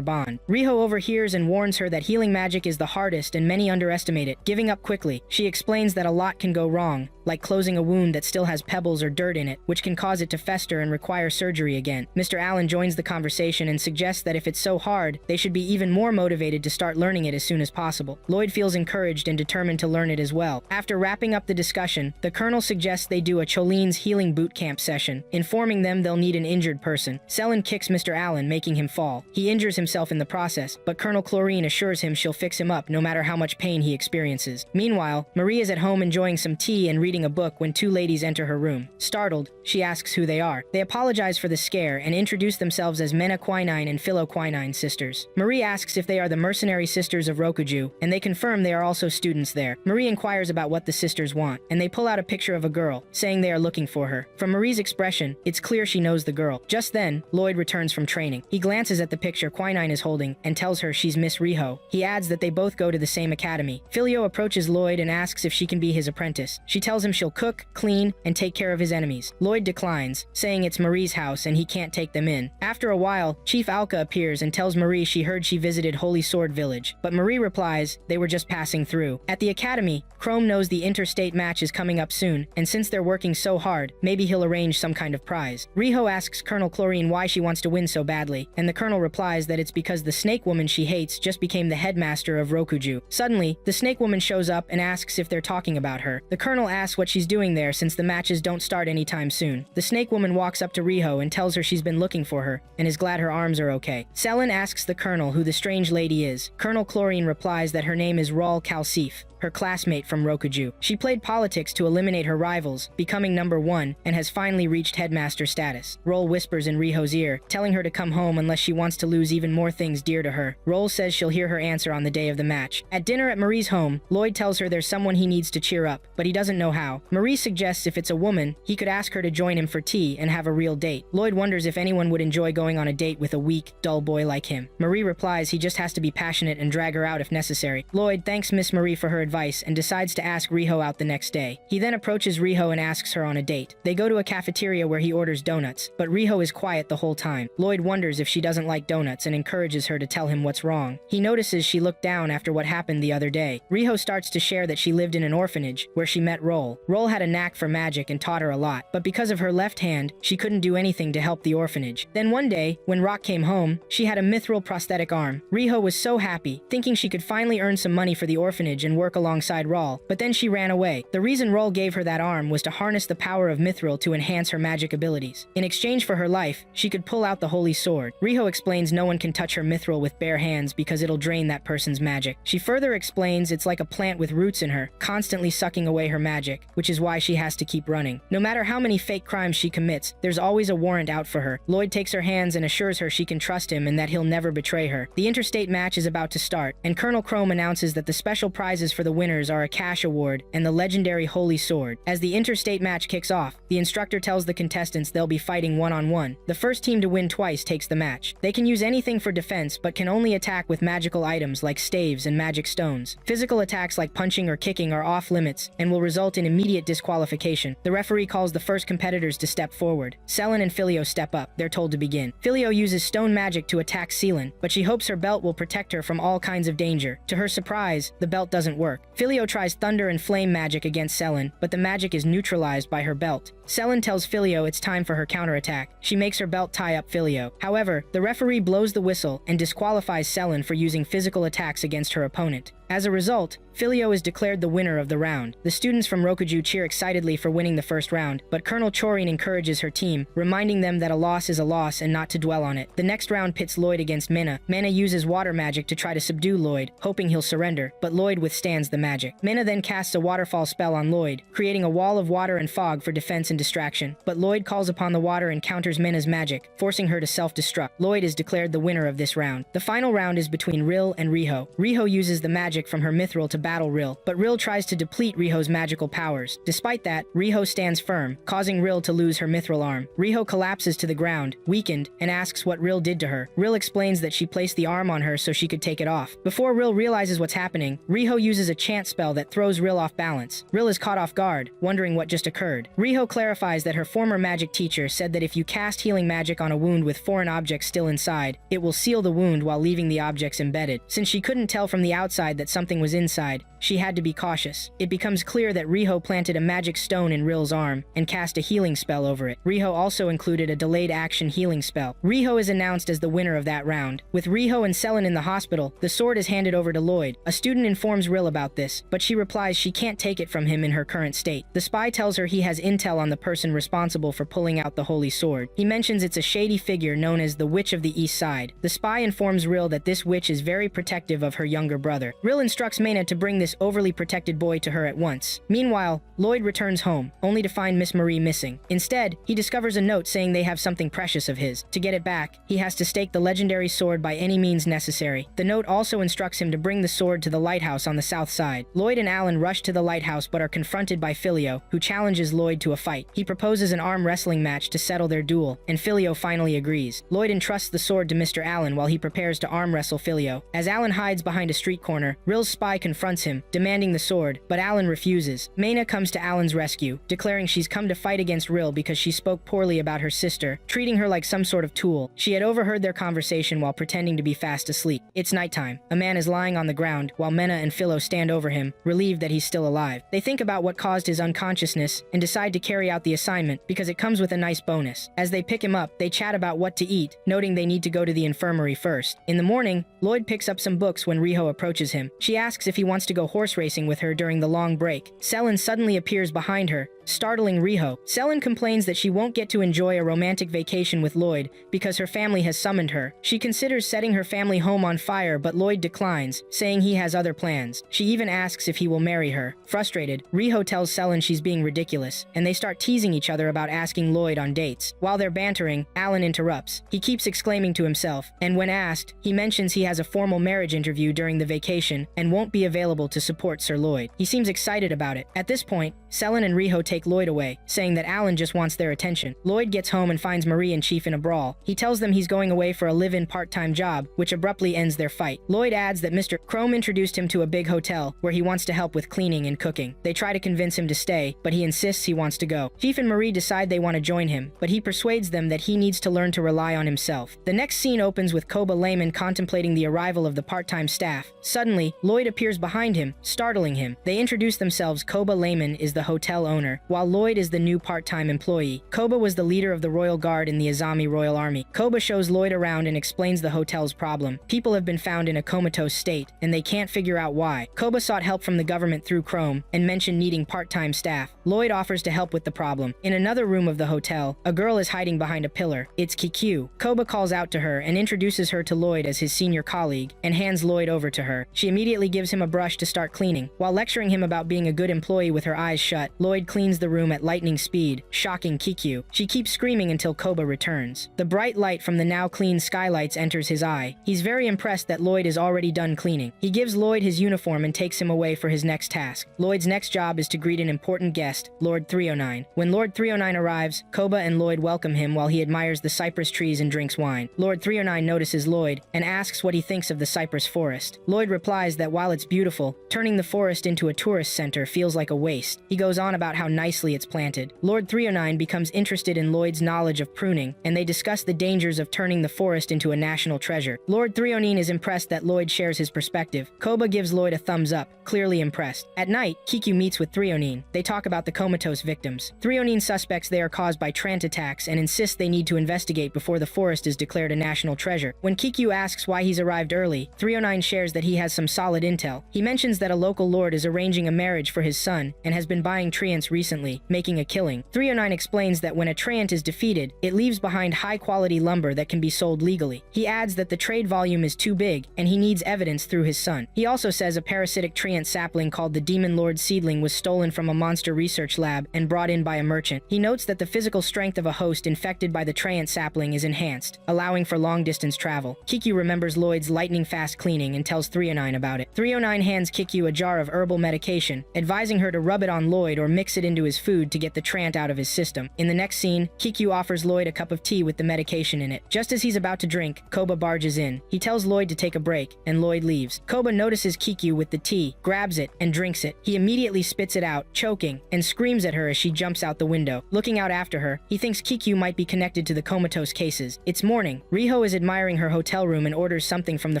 bond. Riho overhears and warns her that healing magic is the hardest and many underestimate it. Giving up quickly, she explains that a lot can go wrong, like closing a wound that still has pebbles or dirt in it, which can cause it to fester and require surgery again. Mr. Allen joins the conversation and suggests that if it's so hard, they should be even more motivated to start learning it as soon as possible. Lloyd feels encouraged and determined to learn it as well. After wrapping up the discussion, the Colonel suggests they do a Choline's healing boot camp session, informing them they'll need an injured person. Selene kicks Mr. Allen, making him fall. He injures himself in the process, but Colonel Chlorine assures him she'll fix him up no matter how much pain he experiences. Meanwhile, Marie is at home enjoying some tea and reading a book when two ladies enter her room. Startled, she asks who they are. They apologize for the scare and introduce themselves as Mena Quinine and Philo Quinine sisters. Marie asks if they are the mercenary sisters of Rokuju, and they confirm they are also students there. Marie inquires about what the sisters want, and they pull out a picture of a girl, saying they are looking for her. From Marie's expression, it's clear she knows the girl. Just then, Lloyd returns from training. He glances at the picture Quinine is holding and tells her she's Miss Riho. He adds that they both go to the same academy. Filio approaches Lloyd and asks if she can be his apprentice. She tells him she'll cook, clean, and take care of his enemies. Lloyd declines, saying it's Marie's house and he can't take them in. After a while, Chief Alka appears and tells Marie she heard she visited Holy Sword Village, but Marie replies they were just passing through. At the academy, Chrome knows the interstate match is coming up soon, and since they're working so hard, maybe he'll arrange some kind of prize. Riho asks Colonel Chlorine why she wants to win so badly, and the Colonel replies that it's because the snake woman she hates just became the headmaster of Rokuju. Suddenly, the snake woman shows up and asks if they're talking about her. The Colonel asks what she's doing there since the matches don't start anytime soon. The snake woman walks up to Riho and tells her she's been looking for her, and is glad her arms are okay. Selene asks the Colonel who the strange lady is. Colonel Chlorine replies that her name is Raul Calcif, her classmate from Rokuju. She played politics to eliminate her rivals, becoming number 1, and has finally reached headmaster status. Roll whispers in Riho's ear, telling her to come home unless she wants to lose even more things dear to her. Roll says she'll hear her answer on the day of the match. At dinner at Marie's home, Lloyd tells her there's someone he needs to cheer up, but he doesn't know how. Marie suggests if it's a woman, he could ask her to join him for tea and have a real date. Lloyd wonders if anyone would enjoy going on a date with a weak, dull boy like him. Marie replies he just has to be passionate and drag her out if necessary. Lloyd thanks Miss Marie for her advice and decides to ask Riho out the next day. He then approaches Riho and asks her on a date. They go to a cafeteria where he orders donuts, but Riho is quiet the whole time. Lloyd wonders if she doesn't like donuts and encourages her to tell him what's wrong. He notices she looked down after what happened the other day. Riho starts to share that she lived in an orphanage where she met Roll. Roll had a knack for magic and taught her a lot, but because of her left hand, she couldn't do anything to help the orphanage. Then one day, when Rock came home, she had a mithril prosthetic arm. Riho was so happy, thinking she could finally earn some money for the orphanage and work alongside Roll, but then she ran away. The reason Roll gave her that arm was to harness the power of mithril to enhance her magic abilities. In exchange for her life, she could pull out the holy sword. Riho explains no one can touch her mithril with bare hands because it'll drain that person's magic. She further explains it's like a plant with roots in her, constantly sucking away her magic, which is why she has to keep running. No matter how many fake crimes she commits, there's always a warrant out for her. Lloyd takes her hands and assures her she can trust him and that he'll never betray her. The interstate match is about to start, and Colonel Chrome announces that the special prizes for the winners are a cash award and the legendary holy sword. As the interstate match kicks off, the instructor tells the contestants they'll be fighting one-on-one. The first team to win twice takes the match. They can use anything for defense but can only attack with magical items like staves and magic stones. Physical attacks like punching or kicking are off limits and will result in immediate disqualification. The referee calls the first competitors to step forward. Selene and Filio step up. They're told to begin. Filio uses stone magic to attack Selene, but she hopes her belt will protect her from all kinds of danger. To her surprise, the belt doesn't work. Filio tries thunder and flame magic against Selene, but the magic is neutralized by her belt. Selene tells Filio it's time for her counterattack. She makes her belt tie up Filio. However, the referee blows the whistle and disqualifies Selene for using physical attacks against her opponent. As a result, Filio is declared the winner of the round. The students from Rokuju cheer excitedly for winning the first round, but Colonel Chorin encourages her team, reminding them that a loss is a loss and not to dwell on it. The next round pits Lloyd against Mena. Mena uses water magic to try to subdue Lloyd, hoping he'll surrender, but Lloyd withstands the magic. Mena then casts a waterfall spell on Lloyd, creating a wall of water and fog for defense and distraction, but Lloyd calls upon the water and counters Mena's magic, forcing her to self-destruct. Lloyd is declared the winner of this round. The final round is between Rill and Riho. Riho uses the magic magic from her mithril to battle Rill, but Rill tries to deplete Riho's magical powers. Despite that, Riho stands firm, causing Rill to lose her mithril arm. Riho collapses to the ground, weakened, and asks what Rill did to her. Rill explains that she placed the arm on her so she could take it off. Before Rill realizes what's happening, Riho uses a chant spell that throws Rill off balance. Rill is caught off guard, wondering what just occurred. Riho clarifies that her former magic teacher said that if you cast healing magic on a wound with foreign objects still inside, it will seal the wound while leaving the objects embedded. Since she couldn't tell from the outside that something was inside, she had to be cautious. It becomes clear that Riho planted a magic stone in Rill's arm and cast a healing spell over it. Riho also included a delayed action healing spell. Riho is announced as the winner of that round. With Riho and Selen in the hospital, the sword is handed over to Lloyd. A student informs Rill about this, but she replies she can't take it from him in her current state. The spy tells her he has intel on the person responsible for pulling out the holy sword. He mentions it's a shady figure known as the Witch of the East Side. The spy informs Rill that this witch is very protective of her younger brother. Rill instructs Mena to bring this overly protected boy to her at once. Meanwhile, Lloyd returns home, only to find Miss Marie missing. Instead, he discovers a note saying they have something precious of his. To get it back, he has to stake the legendary sword by any means necessary. The note also instructs him to bring the sword to the lighthouse on the south side. Lloyd and Alan rush to the lighthouse but are confronted by Filio, who challenges Lloyd to a fight. He proposes an arm wrestling match to settle their duel, and Filio finally agrees. Lloyd entrusts the sword to Mr. Allen while he prepares to arm wrestle Filio. As Alan hides behind a street corner, Rill's spy confronts him, demanding the sword, but Alan refuses. Mena comes to Alan's rescue, declaring she's come to fight against Rill because she spoke poorly about her sister, treating her like some sort of tool. She had overheard their conversation while pretending to be fast asleep. It's nighttime. A man is lying on the ground while Mena and Philo stand over him, relieved that he's still alive. They think about what caused his unconsciousness and decide to carry out the assignment because it comes with a nice bonus. As they pick him up, they chat about what to eat, noting they need to go to the infirmary first. In the morning, Lloyd picks up some books when Riho approaches him. She asks if he wants to go horse racing with her during the long break. Selen suddenly appears behind her, startling Riho. Selen complains that she won't get to enjoy a romantic vacation with Lloyd because her family has summoned her. She considers setting her family home on fire, but Lloyd declines, saying he has other plans. She even asks if he will marry her. Frustrated, Riho tells Selen she's being ridiculous, and they start teasing each other about asking Lloyd on dates. While they're bantering, Alan interrupts. He keeps exclaiming to himself, and when asked, he mentions he has a formal marriage interview during the vacation and won't be available to support Sir Lloyd. He seems excited about it. At this point, Selen and Riho take Lloyd away, saying that Alan just wants their attention. Lloyd gets home and finds Marie and Chief in a brawl. He tells them he's going away for a live-in part-time job, which abruptly ends their fight. Lloyd adds that Mr. Chrome introduced him to a big hotel where he wants to help with cleaning and cooking. They try to convince him to stay, but he insists he wants to go. Chief and Marie decide they want to join him, but he persuades them that he needs to learn to rely on himself. The next scene opens with Koba Layman contemplating the arrival of the part-time staff. Suddenly, Lloyd appears behind him, startling him. They introduce themselves. Koba Layman is the hotel owner, while Lloyd is the new part-time employee. Koba was the leader of the Royal Guard in the Azami Royal Army. Koba shows Lloyd around and explains the hotel's problem. People have been found in a comatose state, and they can't figure out why. Koba sought help from the government through Chrome, and mentioned needing part-time staff. Lloyd offers to help with the problem. In another room of the hotel, a girl is hiding behind a pillar. It's Kikyu. Koba calls out to her and introduces her to Lloyd as his senior colleague, and hands Lloyd over to her. She immediately gives him a brush to start cleaning. While lecturing him about being a good employee with her eyes shut, Lloyd cleans the room at lightning speed, shocking Kikyu. She keeps screaming until Koba returns. The bright light from the now clean skylights enters his eye. He's very impressed that Lloyd is already done cleaning. He gives Lloyd his uniform and takes him away for his next task. Lloyd's next job is to greet an important guest, Lord 309. When Lord 309 arrives, Koba and Lloyd welcome him while he admires the cypress trees and drinks wine. Lord 309 notices Lloyd and asks what he thinks of the cypress forest. Lloyd replies that while it's beautiful, turning the forest into a tourist center feels like a waste. He goes on about how nicely it's planted. Lord 309 becomes interested in Lloyd's knowledge of pruning, and they discuss the dangers of turning the forest into a national treasure. Lord 309 is impressed that Lloyd shares his perspective. Koba gives Lloyd a thumbs up, clearly impressed. At night, Kikyu meets with 309. They talk about the comatose victims. 309 suspects they are caused by Trant attacks and insists they need to investigate before the forest is declared a national treasure. When Kikyu asks why he's arrived early, 309 shares that he has some solid intel. He mentions that a local lord is arranging a marriage for his son and has been buying treants recently. instantly, making a killing. 309 explains that when a Treant is defeated, it leaves behind high-quality lumber that can be sold legally. He adds that the trade volume is too big, and he needs evidence through his son. He also says a parasitic Treant sapling called the Demon Lord seedling was stolen from a monster research lab and brought in by a merchant. He notes that the physical strength of a host infected by the Treant sapling is enhanced, allowing for long-distance travel. Kikyu remembers Lloyd's lightning-fast cleaning and tells 309 about it. 309 hands Kikyu a jar of herbal medication, advising her to rub it on Lloyd or mix it into his food to get the Treant out of his system. In the next scene, Kikyu offers Lloyd a cup of tea with the medication in it. Just as he's about to drink, Koba barges in. He tells Lloyd to take a break, and Lloyd leaves. Koba notices Kikyu with the tea, grabs it, and drinks it. He immediately spits it out, choking, and screams at her as she jumps out the window. Looking out after her, he thinks Kikyu might be connected to the comatose cases. It's morning. Riho is admiring her hotel room and orders something from the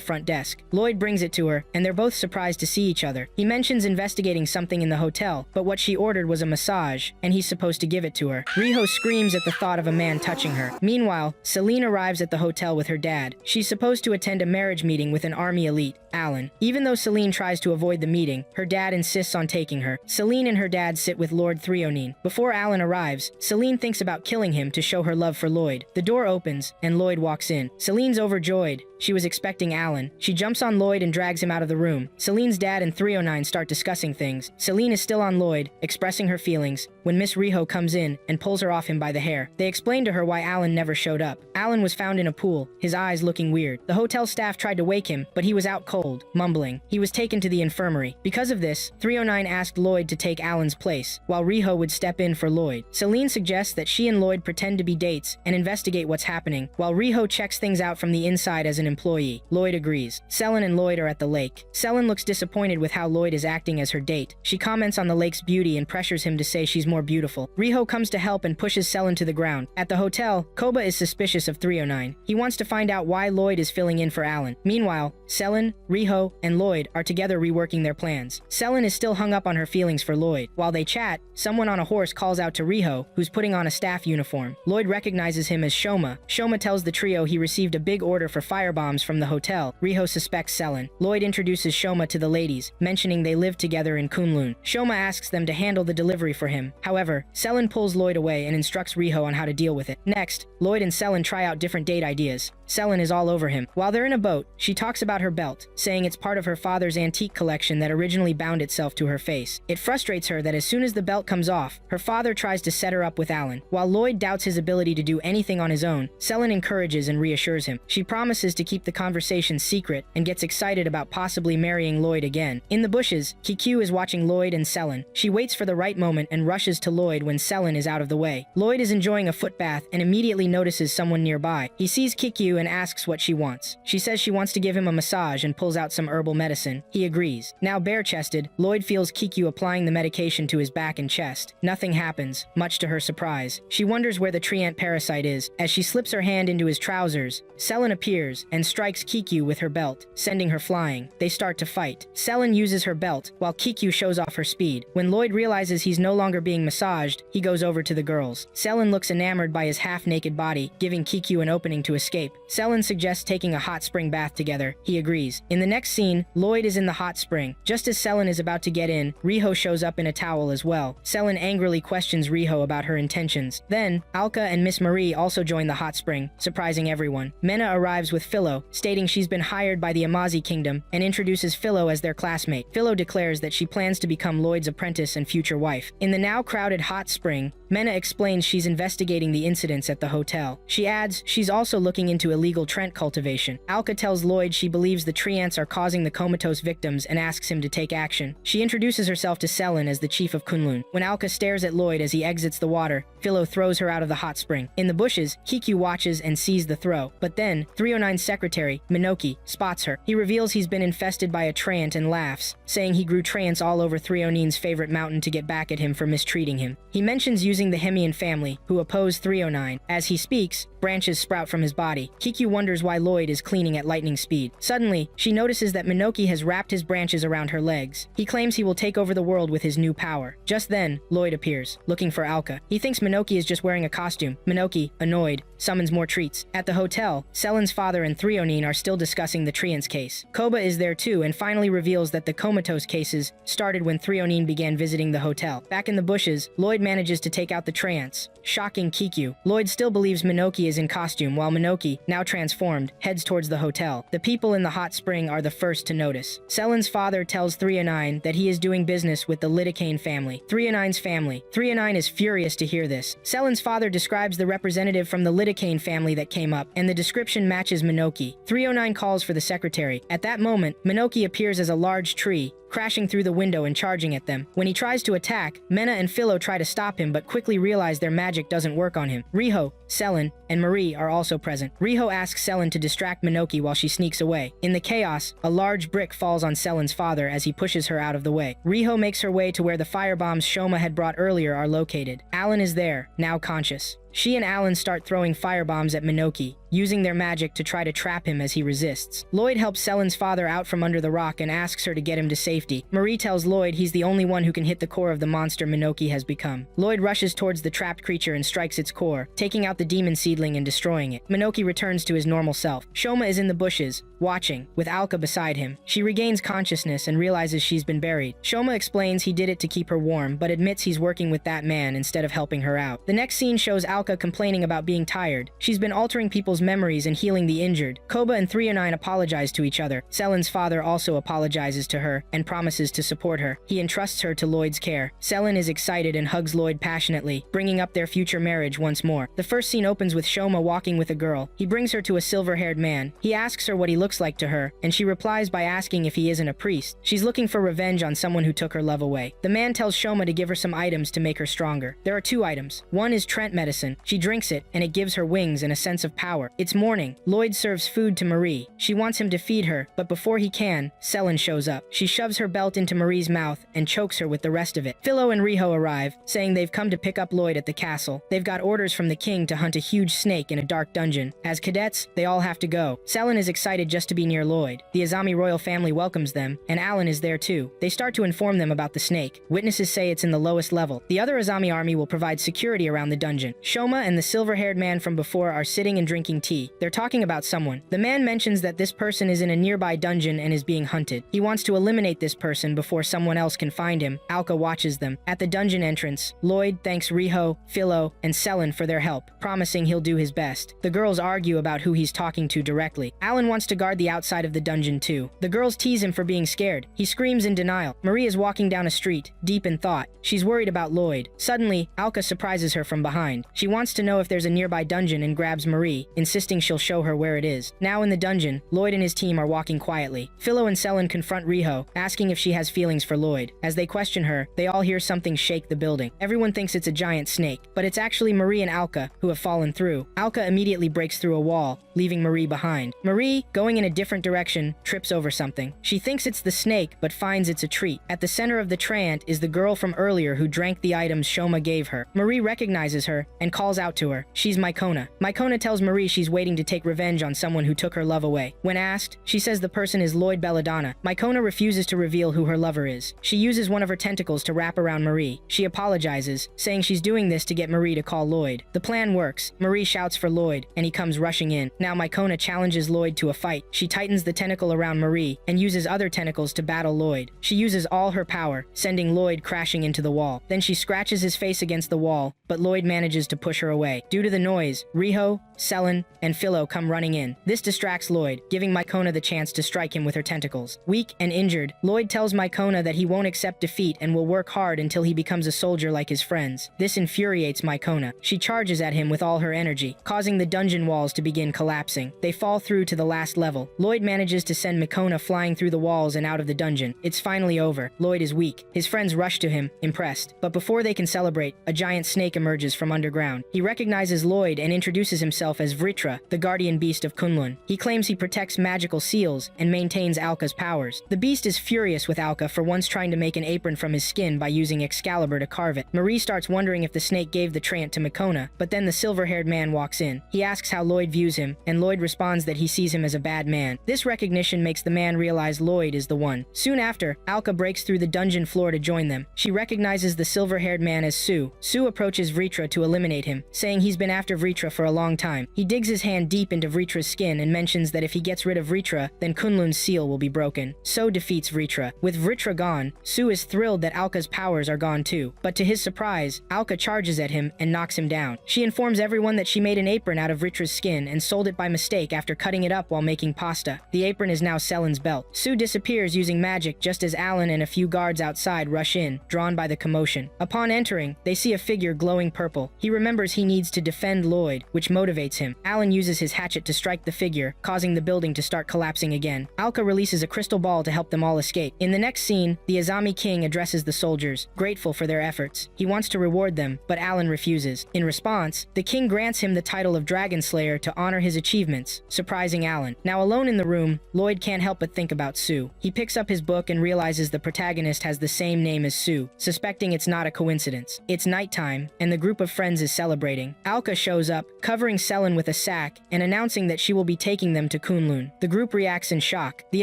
front desk. Lloyd brings it to her, and they're both surprised to see each other. He mentions investigating something in the hotel, but what she ordered was a massage, and he's supposed to give it to her. Riho screams at the thought of a man touching her. Meanwhile, Celine arrives at the hotel with her dad. She's supposed to attend a marriage meeting with an army elite, Alan. Even though Celine tries to avoid the meeting, her dad insists on taking her. Celine and her dad sit with Lord 309. Before Alan arrives, Celine thinks about killing him to show her love for Lloyd. The door opens, and Lloyd walks in. Celine's overjoyed. She was expecting Alan. She jumps on Lloyd and drags him out of the room. Celine's dad and 309 start discussing things. Celine is still on Lloyd, expressing her feelings, when Miss Riho comes in and pulls her off him by the hair. They explain to her why Alan never showed up. Alan was found in a pool, his eyes looking weird. The hotel staff tried to wake him, but he was out cold, mumbling. He was taken to the infirmary. Because of this, 309 asked Lloyd to take Alan's place, while Riho would step in for Lloyd. Celine suggests that she and Lloyd pretend to be dates and investigate what's happening, while Riho checks things out from the inside as an employee. Lloyd agrees. Selin and Lloyd are at the lake. Selin looks disappointed with how Lloyd is acting as her date. She comments on the lake's beauty and pressures him to say she's more beautiful. Riho comes to help and pushes Selin to the ground. At the hotel, Koba is suspicious of 309. He wants to find out why Lloyd is filling in for Alan. Meanwhile, Selin, Riho, and Lloyd are together reworking their plans. Selin is still hung up on her feelings for Lloyd. While they chat, someone on a horse calls out to Riho, who's putting on a staff uniform. Lloyd recognizes him as Shoma. Shoma tells the trio he received a big order for firebombs from the hotel. Riho suspects Selin. Lloyd introduces Shoma to the ladies, mentioning they live together in Kunlun. Shoma asks them to handle the delivery for him. However, Selin pulls Lloyd away and instructs Riho on how to deal with it. Next, Lloyd and Selin try out different date ideas. Selin is all over him. While they're in a boat, she talks about her belt, saying it's part of her father's antique collection that originally bound itself to her face. It frustrates her that as soon as the belt comes off, her father tries to set her up with Alan. While Lloyd doubts his ability to do anything on his own, Selin encourages and reassures him. She promises to keep the conversation secret and gets excited about possibly marrying Lloyd again. In the bushes, Kikyu is watching Lloyd and Selin. She waits for the right moment and rushes to Lloyd when Selin is out of the way. Lloyd is enjoying a foot bath and immediately notices someone nearby. He sees Kikyu and asks what she wants. She says she wants to give him a massage and pulls out some herbal medicine. He agrees. Now bare-chested, Lloyd feels Kikyu applying the medication to his back and chest. Nothing happens, much to her surprise. She wonders where the Treant parasite is. As she slips her hand into his trousers, Selin appears and strikes Kikyu with her belt, sending her flying. They start to fight. Selin uses her belt, while Kikyu shows off her speed. When Lloyd realizes he's no longer being massaged, he goes over to the girls. Selin looks enamored by his half-naked body, giving Kikyu an opening to escape. Selin suggests taking a hot spring bath together. He agrees. In the next scene, Lloyd is in the hot spring. Just as Selin is about to get in, Riho shows up in a towel as well. Selin angrily questions Riho about her intentions. Then, Alka and Miss Marie also join the hot spring, surprising everyone. Mena arrives with Philo, stating she's been hired by the Amazi Kingdom, and introduces Philo as their classmate. Philo declares that she plans to become Lloyd's apprentice and future wife. In the now crowded hot spring, Mena explains she's investigating the incidents at the hotel. She adds she's also looking into illegal Trent cultivation. Alka tells Lloyd she believes the Treants are causing the comatose victims and asks him to take action. She introduces herself to Selin as the chief of Kunlun. When Alka stares at Lloyd as he exits the water, Philo throws her out of the hot spring. In the bushes, Kikyu watches and sees the throw. But then, 309's secretary, Minoki, spots her. He reveals he's been infested by a Treant and laughs, saying he grew Treants all over 309's favorite mountain to get back at him for mistreating him. He mentions using the Hemian family, who oppose 309. As he speaks, branches sprout from his body. Kikyu wonders why Lloyd is cleaning at lightning speed. Suddenly, she notices that Minoki has wrapped his branches around her legs. He claims he will take over the world with his new power. Just then, Lloyd appears, looking for Alka. He thinks Minoki is just wearing a costume. Minoki, annoyed, summons more treats. At the hotel, Selen's father and Threonine are still discussing the Treants case. Koba is there too and finally reveals that the comatose cases started when Threonine began visiting the hotel. Back in the bushes, Lloyd manages to take out the Treants, shocking Kikyu. Lloyd still believes Minoki is in costume while Minoki, now transformed, heads towards the hotel. The people in the hot spring are the first to notice. Selen's father tells Threonine that he is doing business with the Lidocaine family. Threonine's family. Threonine is furious to hear this. Selen's father describes the representative from the Lidocaine family that came up, and the description matches Minoki. Threonine calls for the secretary. At that moment, Minoki appears as a large tree, crashing through the window and charging at them. When he tries to attack, Mena and Philo try to stop him but quickly realize their magic doesn't work on him. Riho, Selen, and Marie are also present. Riho asks Selen to distract Minoki while she sneaks away. In the chaos, a large brick falls on Selen's father as he pushes her out of the way. Riho makes her way to where the firebombs Shoma had brought earlier are located. Alan is there, now conscious. She and Alan start throwing firebombs at Minoki, using their magic to try to trap him as he resists. Lloyd helps Selen's father out from under the rock and asks her to get him to safety. Marie tells Lloyd he's the only one who can hit the core of the monster Minoki has become. Lloyd rushes towards the trapped creature and strikes its core, taking out the demon seedling and destroying it. Minoki returns to his normal self. Shoma is in the bushes, watching, with Alka beside him. She regains consciousness and realizes she's been buried. Shoma explains he did it to keep her warm, but admits he's working with that man instead of helping her out. The next scene shows Alka complaining about being tired. She's been altering people's memories and healing the injured. Koba and Threonine apologize to each other. Selen's father also apologizes to her and promises to support her. He entrusts her to Lloyd's care. Selen is excited and hugs Lloyd passionately, bringing up their future marriage once more. The first scene opens with Shoma walking with a girl. He brings her to a silver-haired man. He asks her what he looks like to her, and she replies by asking if he isn't a priest. She's looking for revenge on someone who took her love away. The man tells Shoma to give her some items to make her stronger. There are 2 items. One is Trent medicine. She drinks it, and it gives her wings and a sense of power. It's morning. Lloyd serves food to Marie. She wants him to feed her, but before he can, Selen shows up. She shoves her belt into Marie's mouth and chokes her with the rest of it. Philo and Riho arrive, saying they've come to pick up Lloyd at the castle. They've got orders from the king to hunt a huge snake in a dark dungeon. As cadets, they all have to go. Selen is excited just to be near Lloyd. The Azami royal family welcomes them, and Alan is there too. They start to inform them about the snake. Witnesses say it's in the lowest level. The other Azami army will provide security around the dungeon. Shoma and the silver-haired man from before are sitting and drinking tea. They're talking about someone. The man mentions that this person is in a nearby dungeon and is being hunted. He wants to eliminate this person before someone else can find him. Alka watches them. At the dungeon entrance, Lloyd thanks Riho, Philo, and Selen for their help, promising he'll do his best. The girls argue about who he's talking to directly. Alan wants to guard the outside of the dungeon too. The girls tease him for being scared. He screams in denial. Marie is walking down a street, deep in thought. She's worried about Lloyd. Suddenly, Alka surprises her from behind. She wants to know if there's a nearby dungeon and grabs Marie, insisting she'll show her where it is. Now in the dungeon, Lloyd and his team are walking quietly. Philo and Selen confront Riho, asking if she has feelings for Lloyd. As they question her, they all hear something shake the building. Everyone thinks it's a giant snake, but it's actually Marie and Alka who have fallen through. Alka immediately breaks through a wall, leaving Marie behind. Marie, going in a different direction, trips over something. She thinks it's the snake, but finds it's a treat. At the center of the treant is the girl from earlier who drank the items Shoma gave her. Marie recognizes her and calls out to her. She's Mycona. Mycona tells Marie she's waiting to take revenge on someone who took her love away. When asked, she says the person is Lloyd Belladonna. Mycona refuses to reveal who her lover is. She uses one of her tentacles to wrap around Marie. She apologizes, saying she's doing this to get Marie to call Lloyd. The plan works. Marie shouts for Lloyd, and he comes rushing in. Now Mycona challenges Lloyd to a fight. She tightens the tentacle around Marie and uses other tentacles to battle Lloyd. She uses all her power, sending Lloyd crashing into the wall. Then she scratches his face against the wall, but Lloyd manages to push her away. Due to the noise, Riho, Selen, and Philo come running in. This distracts Lloyd, giving Mycona the chance to strike him with her tentacles. Weak and injured, Lloyd tells Mycona that he won't accept defeat and will work hard until he becomes a soldier like his friends. This infuriates Mycona. She charges at him with all her energy, causing the dungeon walls to begin collapsing. They fall through to the last level. Lloyd manages to send Mycona flying through the walls and out of the dungeon. It's finally over. Lloyd is weak. His friends rush to him, impressed. But before they can celebrate, a giant snake emerges from underground. He recognizes Lloyd and introduces himself as Vritra, the guardian beast of Kunlun. He claims he protects magical seals and maintains Alka's powers. The beast is furious with Alka for once trying to make an apron from his skin by using Excalibur to carve it. Marie starts wondering if the snake gave the treant to Mycona, but then the silver-haired man walks in. He asks how Lloyd views him, and Lloyd responds that he sees him as a bad man. This recognition makes the man realize Lloyd is the one. Soon after, Alka breaks through the dungeon floor to join them. She recognizes the silver-haired man as Sue. Sue approaches urges Vritra to eliminate him, saying he's been after Vritra for a long time. He digs his hand deep into Vritra's skin and mentions that if he gets rid of Vritra, then Kunlun's seal will be broken. So defeats Vritra. With Vritra gone, Su is thrilled that Alka's powers are gone too. But to his surprise, Alka charges at him and knocks him down. She informs everyone that she made an apron out of Vritra's skin and sold it by mistake after cutting it up while making pasta. The apron is now Selen's belt. Su disappears using magic just as Alan and a few guards outside rush in, drawn by the commotion. Upon entering, they see a figure glowing purple. He remembers he needs to defend Lloyd, which motivates him. Alan uses his hatchet to strike the figure, causing the building to start collapsing again. Alka releases a crystal ball to help them all escape. In the next scene, the Azami king addresses the soldiers, grateful for their efforts. He wants to reward them, but Alan refuses. In response, the king grants him the title of Dragon Slayer to honor his achievements, surprising Alan. Now alone in the room, Lloyd can't help but think about Su. He picks up his book and realizes the protagonist has the same name as Su, suspecting it's not a coincidence. It's nighttime, and the group of friends is celebrating. Alka shows up, covering Selen with a sack, and announcing that she will be taking them to Kunlun. The group reacts in shock. The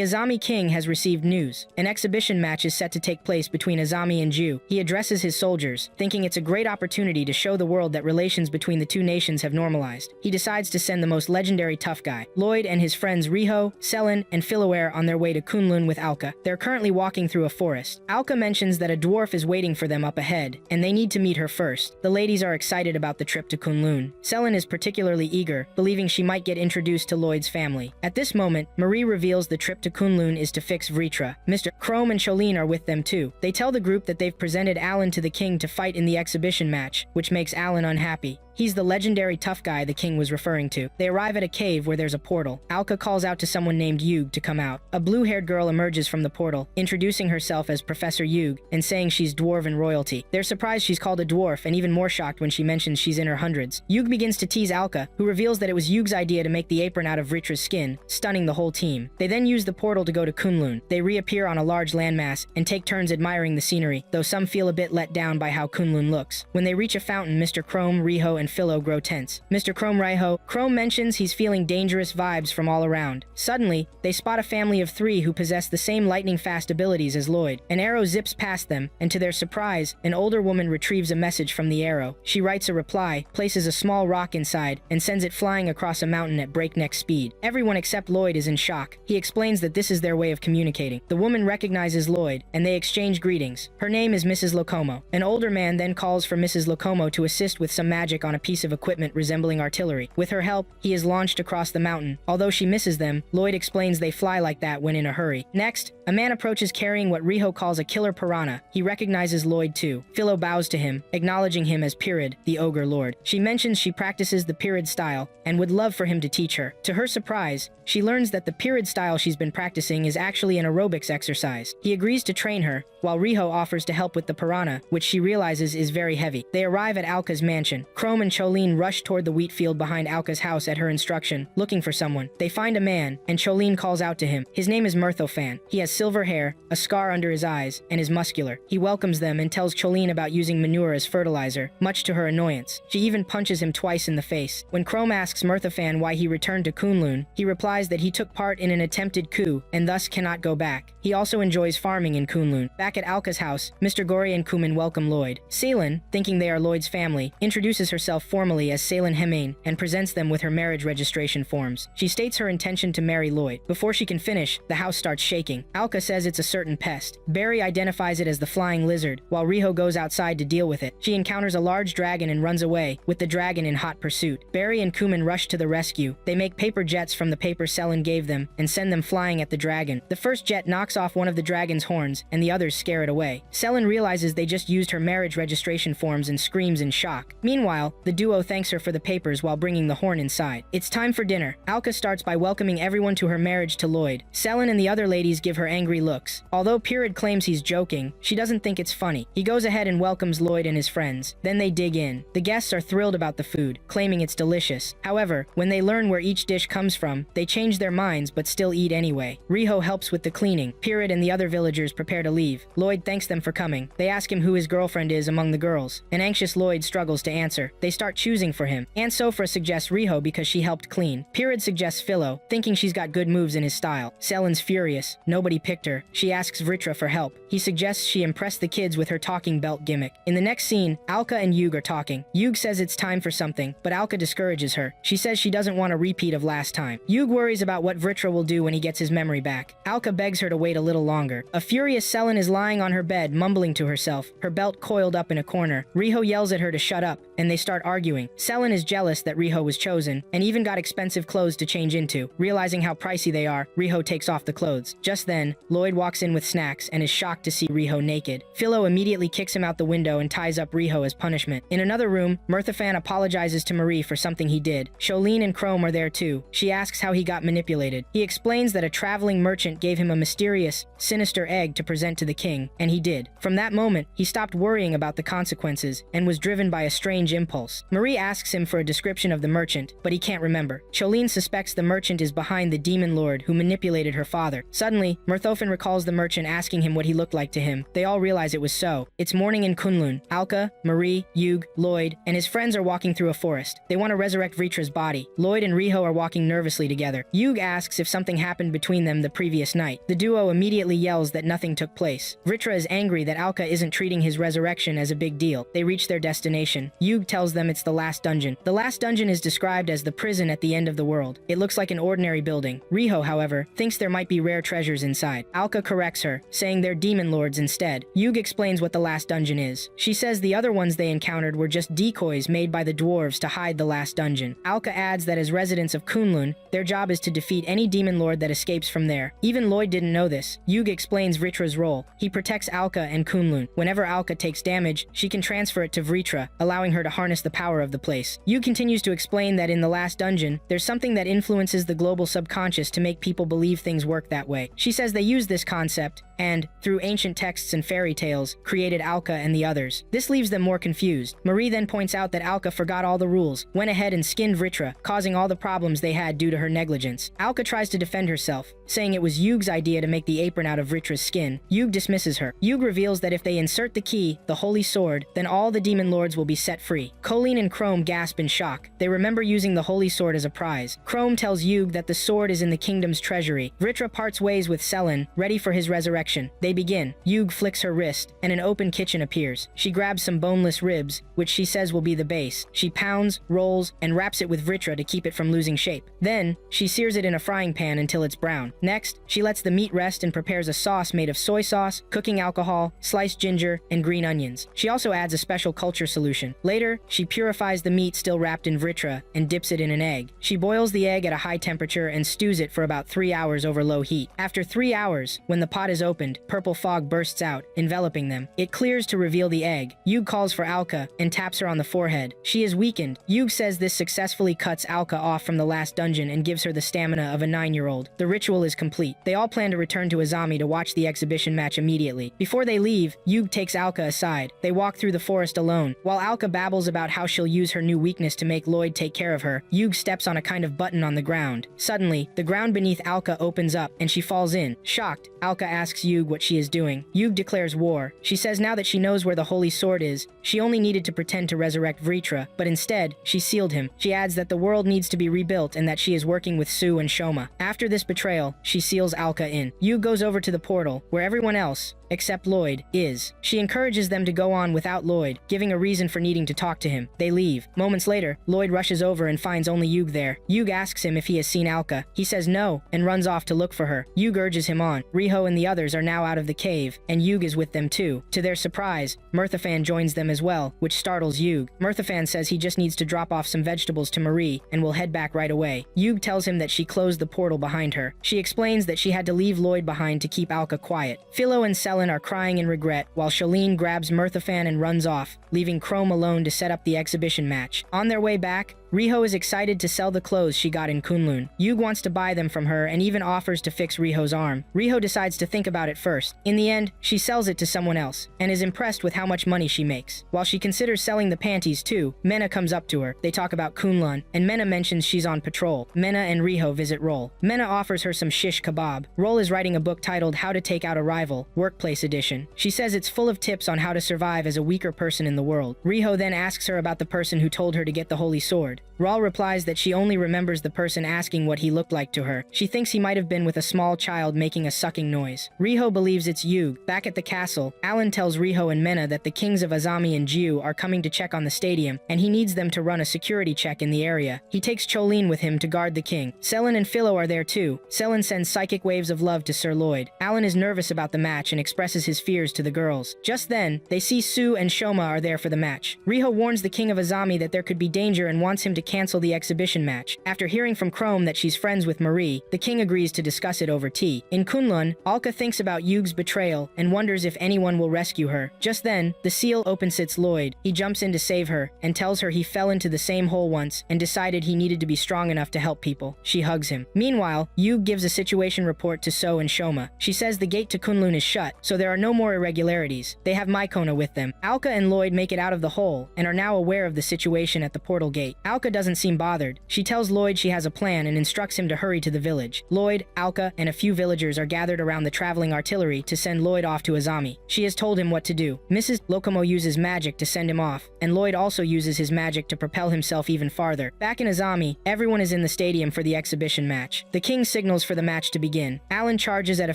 Azami king has received news. An exhibition match is set to take place between Azami and Ju. He addresses his soldiers, thinking it's a great opportunity to show the world that relations between the two nations have normalized. He decides to send the most legendary tough guy, Lloyd, and his friends Riho, Selen, and Philoair on their way to Kunlun with Alka. They're currently walking through a forest. Alka mentions that a dwarf is waiting for them up ahead, and they need to meet her first. The ladies are excited about the trip to Kunlun. Selen is particularly eager, believing she might get introduced to Lloyd's family. At this moment, Marie reveals the trip to Kunlun is to fix Vritra. Mr. Chrome and Cholene are with them too. They tell the group that they've presented Alan to the king to fight in the exhibition match, which makes Alan unhappy. He's the legendary tough guy the king was referring to. They arrive at a cave where there's a portal. Alka calls out to someone named Yug to come out. A blue-haired girl emerges from the portal, introducing herself as Professor Yug and saying she's dwarven royalty. They're surprised she's called a dwarf and even more shocked when she mentions she's in her hundreds. Yug begins to tease Alka, who reveals that it was Yug's idea to make the apron out of Vritra's skin, stunning the whole team. They then use the portal to go to Kunlun. They reappear on a large landmass and take turns admiring the scenery, though some feel a bit let down by how Kunlun looks. When they reach a fountain, Mr. Chrome, Riho, and Philo grow tense. Mr. Chrome mentions he's feeling dangerous vibes from all around. Suddenly, they spot a family of 3 who possess the same lightning-fast abilities as Lloyd. An arrow zips past them, and to their surprise, an older woman retrieves a message from the arrow. She writes a reply, places a small rock inside, and sends it flying across a mountain at breakneck speed. Everyone except Lloyd is in shock. He explains that this is their way of communicating. The woman recognizes Lloyd, and they exchange greetings. Her name is Mrs. Locomo. An older man then calls for Mrs. Locomo to assist with some magic on a piece of equipment resembling artillery. With her help, he is launched across the mountain. Although she misses them, Lloyd explains they fly like that when in a hurry. Next, a man approaches carrying what Riho calls a killer piranha. He recognizes Lloyd too. Philo bows to him, acknowledging him as Pirid, the ogre lord. She mentions she practices the Pirid style and would love for him to teach her. To her surprise, she learns that the Pirid style she's been practicing is actually an aerobics exercise. He agrees to train her, while Riho offers to help with the piranha, which she realizes is very heavy. They arrive at Alka's mansion. Chrome and Cholene rush toward the wheat field behind Alka's house at her instruction, looking for someone. They find a man, and Cholene calls out to him. His name is Murthofan. He has silver hair, a scar under his eyes, and is muscular. He welcomes them and tells Cholene about using manure as fertilizer, much to her annoyance. She even punches him twice in the face. When Chrome asks Murthofan why he returned to Kunlun, he replies that he took part in an attempted coup and thus cannot go back. He also enjoys farming in Kunlun. Back at Alka's house, Mr. Gori and Kuman welcome Lloyd. Selen, thinking they are Lloyd's family, introduces herself formally as Selen Hemain and presents them with her marriage registration forms. She states her intention to marry Lloyd. Before she can finish, the house starts shaking. Alka says it's a certain pest. Barry identifies it as the flying lizard, while Riho goes outside to deal with it. She encounters a large dragon and runs away, with the dragon in hot pursuit. Barry and Kuman rush to the rescue. They make paper jets from the paper Selen gave them and send them flying at the dragon. The first jet knocks off one of the dragon's horns, and the others scare it away. Selen realizes they just used her marriage registration forms and screams in shock. Meanwhile, the duo thanks her for the papers while bringing the horn inside. It's time for dinner. Alka starts by welcoming everyone to her marriage to Lloyd. Selen and the other ladies give her angry looks. Although Pirid claims he's joking, she doesn't think it's funny. He goes ahead and welcomes Lloyd and his friends. Then they dig in. The guests are thrilled about the food, claiming it's delicious. However, when they learn where each dish comes from, they change their minds but still eat anyway. Riho helps with the cleaning. Pirid and the other villagers prepare to leave. Lloyd thanks them for coming. They ask him who his girlfriend is among the girls. An anxious Lloyd struggles to answer. They start choosing for him. Aunt Sofra suggests Riho because she helped clean. Pirid suggests Philo, thinking she's got good moves in his style. Selen's furious. Nobody picked her. She asks Vritra for help. He suggests she impress the kids with her talking belt gimmick. In the next scene, Alka and Yug are talking. Yug says it's time for something, but Alka discourages her. She says she doesn't want a repeat of last time. Yug worries about what Vritra will do when he gets his memory back. Alka begs her to wait a little longer. A furious Selen is lying on her bed, mumbling to herself, her belt coiled up in a corner. Riho yells at her to shut up, and they start arguing. Selen is jealous that Riho was chosen, and even got expensive clothes to change into. Realizing how pricey they are, Riho takes off the clothes. Just then, Lloyd walks in with snacks and is shocked to see Riho naked. Philo immediately kicks him out the window and ties up Riho as punishment. In another room, Murthafan apologizes to Marie for something he did. Sholene and Chrome are there too. She asks how he got manipulated. He explains that a traveling merchant gave him a mysterious, sinister egg to present to the king, and he did. From that moment, he stopped worrying about the consequences and was driven by a strange impulse. Marie asks him for a description of the merchant, but he can't remember. Sholene suspects the merchant is behind the demon lord who manipulated her father. Suddenly, Murthofan recalls the merchant asking him what he looked like to him. They all realize it was so. It's morning in Kunlun. Alka, Marie, Yug, Lloyd, and his friends are walking through a forest. They want to resurrect Vritra's body. Lloyd and Riho are walking nervously together. Yug asks if something happened between them the previous night. The duo immediately yells that nothing took place. Vritra is angry that Alka isn't treating his resurrection as a big deal. They reach their destination. Yug tells them it's the last dungeon. The last dungeon is described as the prison at the end of the world. It looks like an ordinary building. Riho, however, thinks there might be rare treasures inside. Alka corrects her, saying they're demon lords instead. Yug explains what the last dungeon is. She says the other ones they encountered were just decoys made by the dwarves to hide the last dungeon. Alka adds that as residents of Kunlun, their job is to defeat any demon lord that escapes from there. Even Lloyd didn't know this. Yug explains Vritra's role. He protects Alka and Kunlun. Whenever Alka takes damage, she can transfer it to Vritra, allowing her to harness the power of the place. Yug continues to explain that in the last dungeon, there's something that influences the global subconscious to make people believe things work that way. She says they use this concept and, through ancient texts and fairy tales, created Alka and the others. This leaves them more confused. Marie then points out that Alka forgot all the rules, went ahead and skinned Vritra, causing all the problems they had due to her negligence. Alka tries to defend herself, saying it was Yug's idea to make the apron out of Vritra's skin. Yug dismisses her. Yug reveals that if they insert the key, the holy sword, then all the demon lords will be set free. Colleen and Chrome gasp in shock. They remember using the holy sword as a prize. Chrome tells Yug that the sword is in the kingdom's treasury. Vritra parts ways with Selen, ready for his resurrection. They begin. Yug flicks her wrist, and an open kitchen appears. She grabs some boneless ribs, which she says will be the base. She pounds, rolls, and wraps it with Vritra to keep it from losing shape. Then, she sears it in a frying pan until it's brown. Next, she lets the meat rest and prepares a sauce made of soy sauce, cooking alcohol, sliced ginger, and green onions. She also adds a special culture solution. Later, she purifies the meat still wrapped in Vritra and dips it in an egg. She boils the egg at a high temperature and stews it for about 3 hours over low heat. After 3 hours, when the pot is opened, purple fog bursts out, enveloping them. It clears to reveal the egg. Yug calls for Alka and taps her on the forehead. She is weakened. Yug says this successfully cuts Alka off from the last dungeon and gives her the stamina of a 9-year-old. The ritual is complete. They all plan to return to Azami to watch the exhibition match immediately. Before they leave, Yug takes Alka aside. They walk through the forest alone. While Alka babbles about how she'll use her new weakness to make Lloyd take care of her, Yug steps on a kind of button on the ground. Suddenly, the ground beneath Alka opens up and she falls in. Shocked, Alka asks Yug what she is doing. Yug declares war. She says now that she knows where the holy sword is, she only needed to pretend to resurrect Vritra, but instead, she sealed him. She adds that the world needs to be rebuilt and that she is working with Sue and Shoma. After this betrayal, she seals Alka in. Yug goes over to the portal, where everyone else, except Lloyd, is. She encourages them to go on without Lloyd, giving a reason for needing to talk to him. They leave. Moments later, Lloyd rushes over and finds only Yug there. Yug asks him if he has seen Alka. He says no, and runs off to look for her. Yug urges him on. Riho and the others are now out of the cave, and Yug is with them too. To their surprise, Murthafan joins them as well, which startles Yug. Murthafan says he just needs to drop off some vegetables to Marie, and will head back right away. Yug tells him that she closed the portal behind her. She explains that she had to leave Lloyd behind to keep Alka quiet. Philo and Selen are crying in regret, while Sholene grabs Murthafan and runs off, leaving Chrome alone to set up the exhibition match. On their way back, Riho is excited to sell the clothes she got in Kunlun. Yug wants to buy them from her and even offers to fix Riho's arm. Riho decides to think about it first. In the end, she sells it to someone else and is impressed with how much money she makes. While she considers selling the panties too, Mena comes up to her. They talk about Kunlun, and Mena mentions she's on patrol. Mena and Riho visit Roll. Mena offers her some shish kebab. Roll is writing a book titled How to Take Out a Rival, Workplace Edition. She says it's full of tips on how to survive as a weaker person in the world. Riho then asks her about the person who told her to get the holy sword. Rawl replies that she only remembers the person asking what he looked like to her. She thinks he might have been with a small child making a sucking noise. Riho believes it's Yug. Back at the castle, Alan tells Riho and Mena that the kings of Azami and Jiu are coming to check on the stadium, and he needs them to run a security check in the area. He takes Cholin with him to guard the king. Selin and Philo are there too. Selin sends psychic waves of love to Sir Lloyd. Alan is nervous about the match and expresses his fears to the girls. Just then, they see Sue and Shoma are there for the match. Riho warns the king of Azami that there could be danger and wants him to cancel the exhibition match. After hearing from Chrome that she's friends with Marie, the king agrees to discuss it over tea. In Kunlun, Alka thinks about Yug's betrayal and wonders if anyone will rescue her. Just then, the seal opens its Lloyd. He jumps in to save her and tells her he fell into the same hole once and decided he needed to be strong enough to help people. She hugs him. Meanwhile, Yug gives a situation report to So and Shoma. She says the gate to Kunlun is shut, so there are no more irregularities. They have Mycona with them. Alka and Lloyd make it out of the hole and are now aware of the situation at the portal gate. Alka doesn't seem bothered. She tells Lloyd she has a plan and instructs him to hurry to the village. Lloyd, Alka, and a few villagers are gathered around the traveling artillery to send Lloyd off to Azami. She has told him what to do. Mrs. Lokomo uses magic to send him off, and Lloyd also uses his magic to propel himself even farther. Back in Azami, everyone is in the stadium for the exhibition match. The king signals for the match to begin. Alan charges at a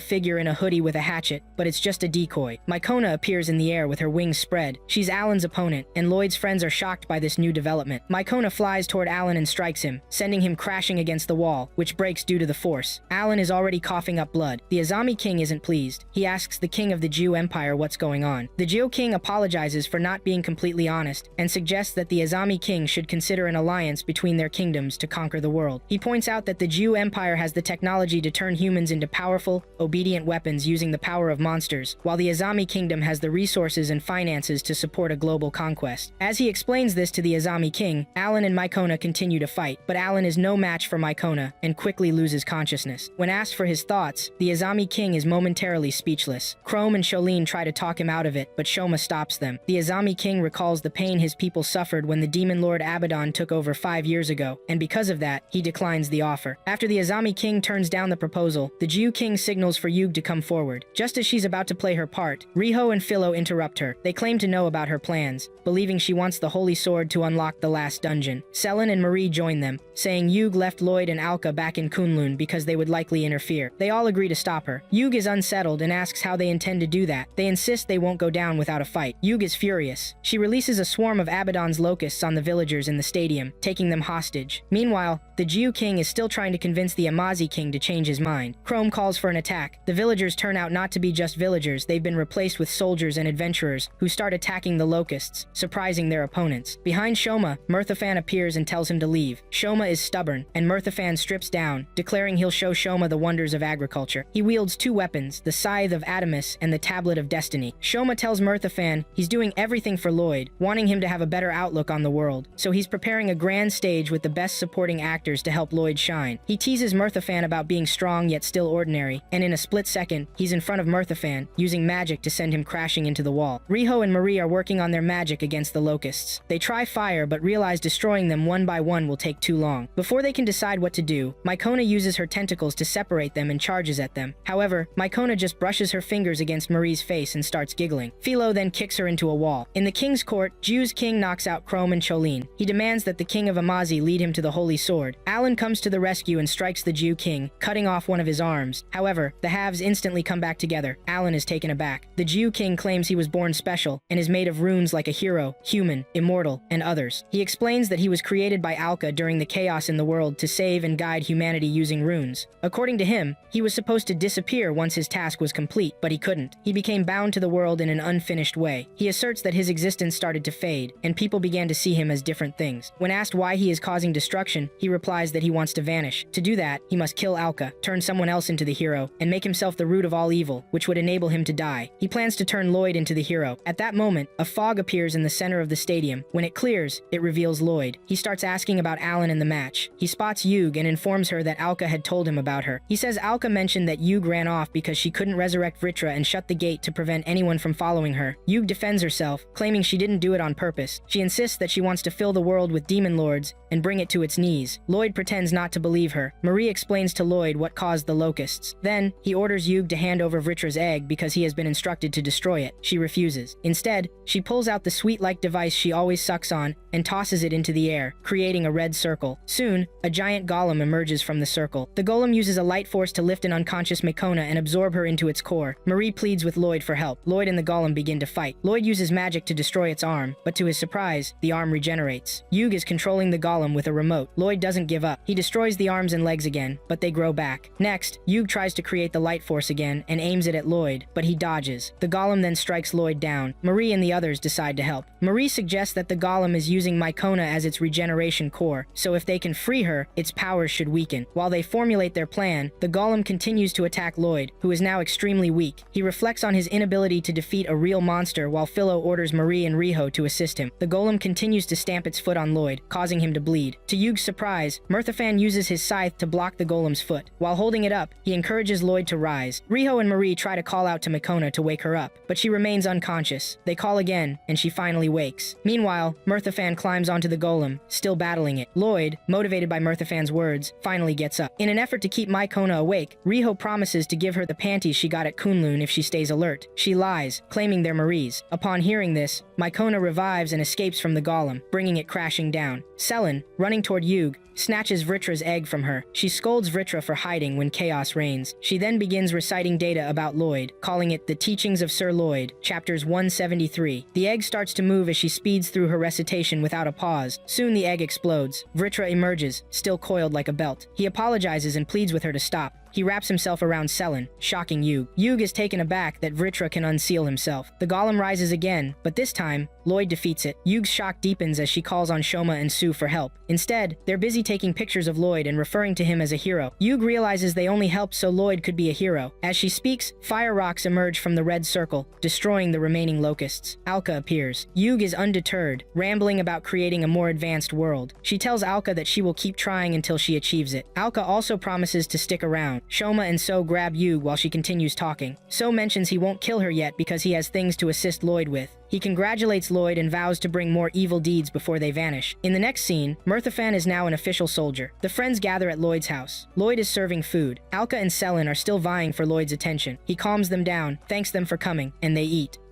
figure in a hoodie with a hatchet, but it's just a decoy. Mycona appears in the air with her wings spread. She's Alan's opponent, and Lloyd's friends are shocked by this new development. Mycona flies toward Alan and strikes him, sending him crashing against the wall, which breaks due to the force. Alan is already coughing up blood. The Azami king isn't pleased. He asks the king of the Jiu Empire what's going on. The Jiu king apologizes for not being completely honest and suggests that the Azami king should consider an alliance between their kingdoms to conquer the world. He points out that the Jiu Empire has the technology to turn humans into powerful, obedient weapons using the power of monsters, while the Azami kingdom has the resources and finances to support a global conquest. As he explains this to the Azami king, Alan and Mycona continue to fight, but Alan is no match for Mycona and quickly loses consciousness. When asked for his thoughts, the Azami king is momentarily speechless. Chrome and Cholin try to talk him out of it, but Shoma stops them. The Azami king recalls the pain his people suffered when the demon lord Abaddon took over 5 years ago, and because of that, he declines the offer. After the Azami king turns down the proposal, the Jiu king signals for Yug to come forward. Just as she's about to play her part, Riho and Philo interrupt her. They claim to know about her plans, believing she wants the holy sword to unlock the last dungeon. Selin and Marie join them, saying Yug left Lloyd and Alka back in Kunlun because they would likely interfere. They all agree to stop her. Yug is unsettled and asks how they intend to do that. They insist they won't go down without a fight. Yug is furious. She releases a swarm of Abaddon's locusts on the villagers in the stadium, taking them hostage. Meanwhile, the Jiu king is still trying to convince the Amazi king to change his mind. Chrome calls for an attack. The villagers turn out not to be just villagers. They've been replaced with soldiers and adventurers who start attacking the locusts, surprising their opponents. Behind Shoma, Murthafan appears and tells him to leave. Shoma is stubborn, and Murthafan strips down, declaring he'll show Shoma the wonders of agriculture. He wields 2 weapons, the Scythe of Adamus and the Tablet of Destiny. Shoma tells Murthafan he's doing everything for Lloyd, wanting him to have a better outlook on the world, so he's preparing a grand stage with the best supporting actors to help Lloyd shine. He teases Murthafan about being strong yet still ordinary, and in a split second, he's in front of Murthafan, using magic to send him crashing into the wall. Riho and Marie are working on their magic against the locusts. They try fire but realize destroying them one by one will take too long. Before they can decide what to do, Mycona uses her tentacles to separate them and charges at them. However, Mycona just brushes her fingers against Marie's face and starts giggling. Philo then kicks her into a wall. In the king's court, Jiu's king knocks out Chrome and Cholin. He demands that the king of Amazi lead him to the holy sword. Alan comes to the rescue and strikes the Jiu king, cutting off one of his arms. However, the halves instantly come back together. Alan is taken aback. The Jiu king claims he was born special and is made of runes like a hero, human, immortal, and others. He explains that he was created by Alka during the chaos in the world to save and guide humanity using runes. According to him, he was supposed to disappear once his task was complete, but he couldn't. He became bound to the world in an unfinished way. He asserts that his existence started to fade, and people began to see him as different things. When asked why he is causing destruction, he replies that he wants to vanish. To do that, he must kill Alka, turn someone else into the hero, and make himself the root of all evil, which would enable him to die. He plans to turn Lloyd into the hero. At that moment, a fog appears in the center of the stadium. When it clears, it reveals Lloyd. he starts asking about Alan and the match. He spots Yug and informs her that Alka had told him about her. He says Alka mentioned that Yug ran off because she couldn't resurrect Vritra and shut the gate to prevent anyone from following her. Yug defends herself, claiming she didn't do it on purpose. She insists that she wants to fill the world with demon lords and bring it to its knees. Lloyd pretends not to believe her. Marie explains to Lloyd what caused the locusts. Then, he orders Yug to hand over Vritra's egg because he has been instructed to destroy it. She refuses. Instead, she pulls out the sweet-like device she always sucks on and tosses it into the air, creating a red circle. Soon, a giant golem emerges from the circle. The golem uses a light force to lift an unconscious Makona and absorb her into its core. Marie pleads with Lloyd for help. Lloyd and the golem begin to fight. Lloyd uses magic to destroy its arm, but to his surprise, the arm regenerates. Yug is controlling the golem with a remote. Lloyd doesn't give up. He destroys the arms and legs again, but they grow back. Next, Yug tries to create the light force again and aims it at Lloyd, but he dodges. The golem then strikes Lloyd down. Marie and the others decide to help. Marie suggests that the golem is using Mycona as its regeneration core, so if they can free her, its powers should weaken. While they formulate their plan, the golem continues to attack Lloyd, who is now extremely weak. He reflects on his inability to defeat a real monster while Philo orders Marie and Riho to assist him. The golem continues to stamp its foot on Lloyd, causing him to bleed. To Yug's surprise, Murthafan uses his scythe to block the golem's foot. While holding it up, he encourages Lloyd to rise. Riho and Marie try to call out to Makona to wake her up, but she remains unconscious. They call again, and she finally wakes. Meanwhile, Murthafan climbs onto the golem, still battling it. Lloyd, motivated by Murthafan's words, finally gets up. In an effort to keep Mycona awake, Riho promises to give her the panties she got at Kunlun if she stays alert. She lies, claiming they're Marie's. Upon hearing this, Mycona revives and escapes from the golem, bringing it crashing down. Selen, running toward Yug, snatches Vritra's egg from her. She scolds Vritra for hiding when chaos reigns. She then begins reciting data about Lloyd, calling it The Teachings of Sir Lloyd, chapters 173. The egg starts to move as she speeds through her recitation without a pause. Soon the egg explodes. Vritra emerges, still coiled like a belt. He apologizes and pleads with her to stop. He wraps himself around Selen, shocking Yug. Yug is taken aback that Vritra can unseal himself. The golem rises again, but this time, Lloyd defeats it. Yug's shock deepens as she calls on Shoma and Sue for help. Instead, they're busy taking pictures of Lloyd and referring to him as a hero. Yug realizes they only helped so Lloyd could be a hero. As she speaks, fire rocks emerge from the red circle, destroying the remaining locusts. Alka appears. Yug is undeterred, rambling about creating a more advanced world. She tells Alka that she will keep trying until she achieves it. Alka also promises to stick around. Shoma and So grab Yug while she continues talking. So mentions he won't kill her yet because he has things to assist Lloyd with. He congratulates Lloyd and vows to bring more evil deeds before they vanish. In the next scene, Murthafan is now an official soldier. The friends gather at Lloyd's house. Lloyd is serving food. Alka and Selen are still vying for Lloyd's attention. He calms them down, thanks them for coming, and they eat.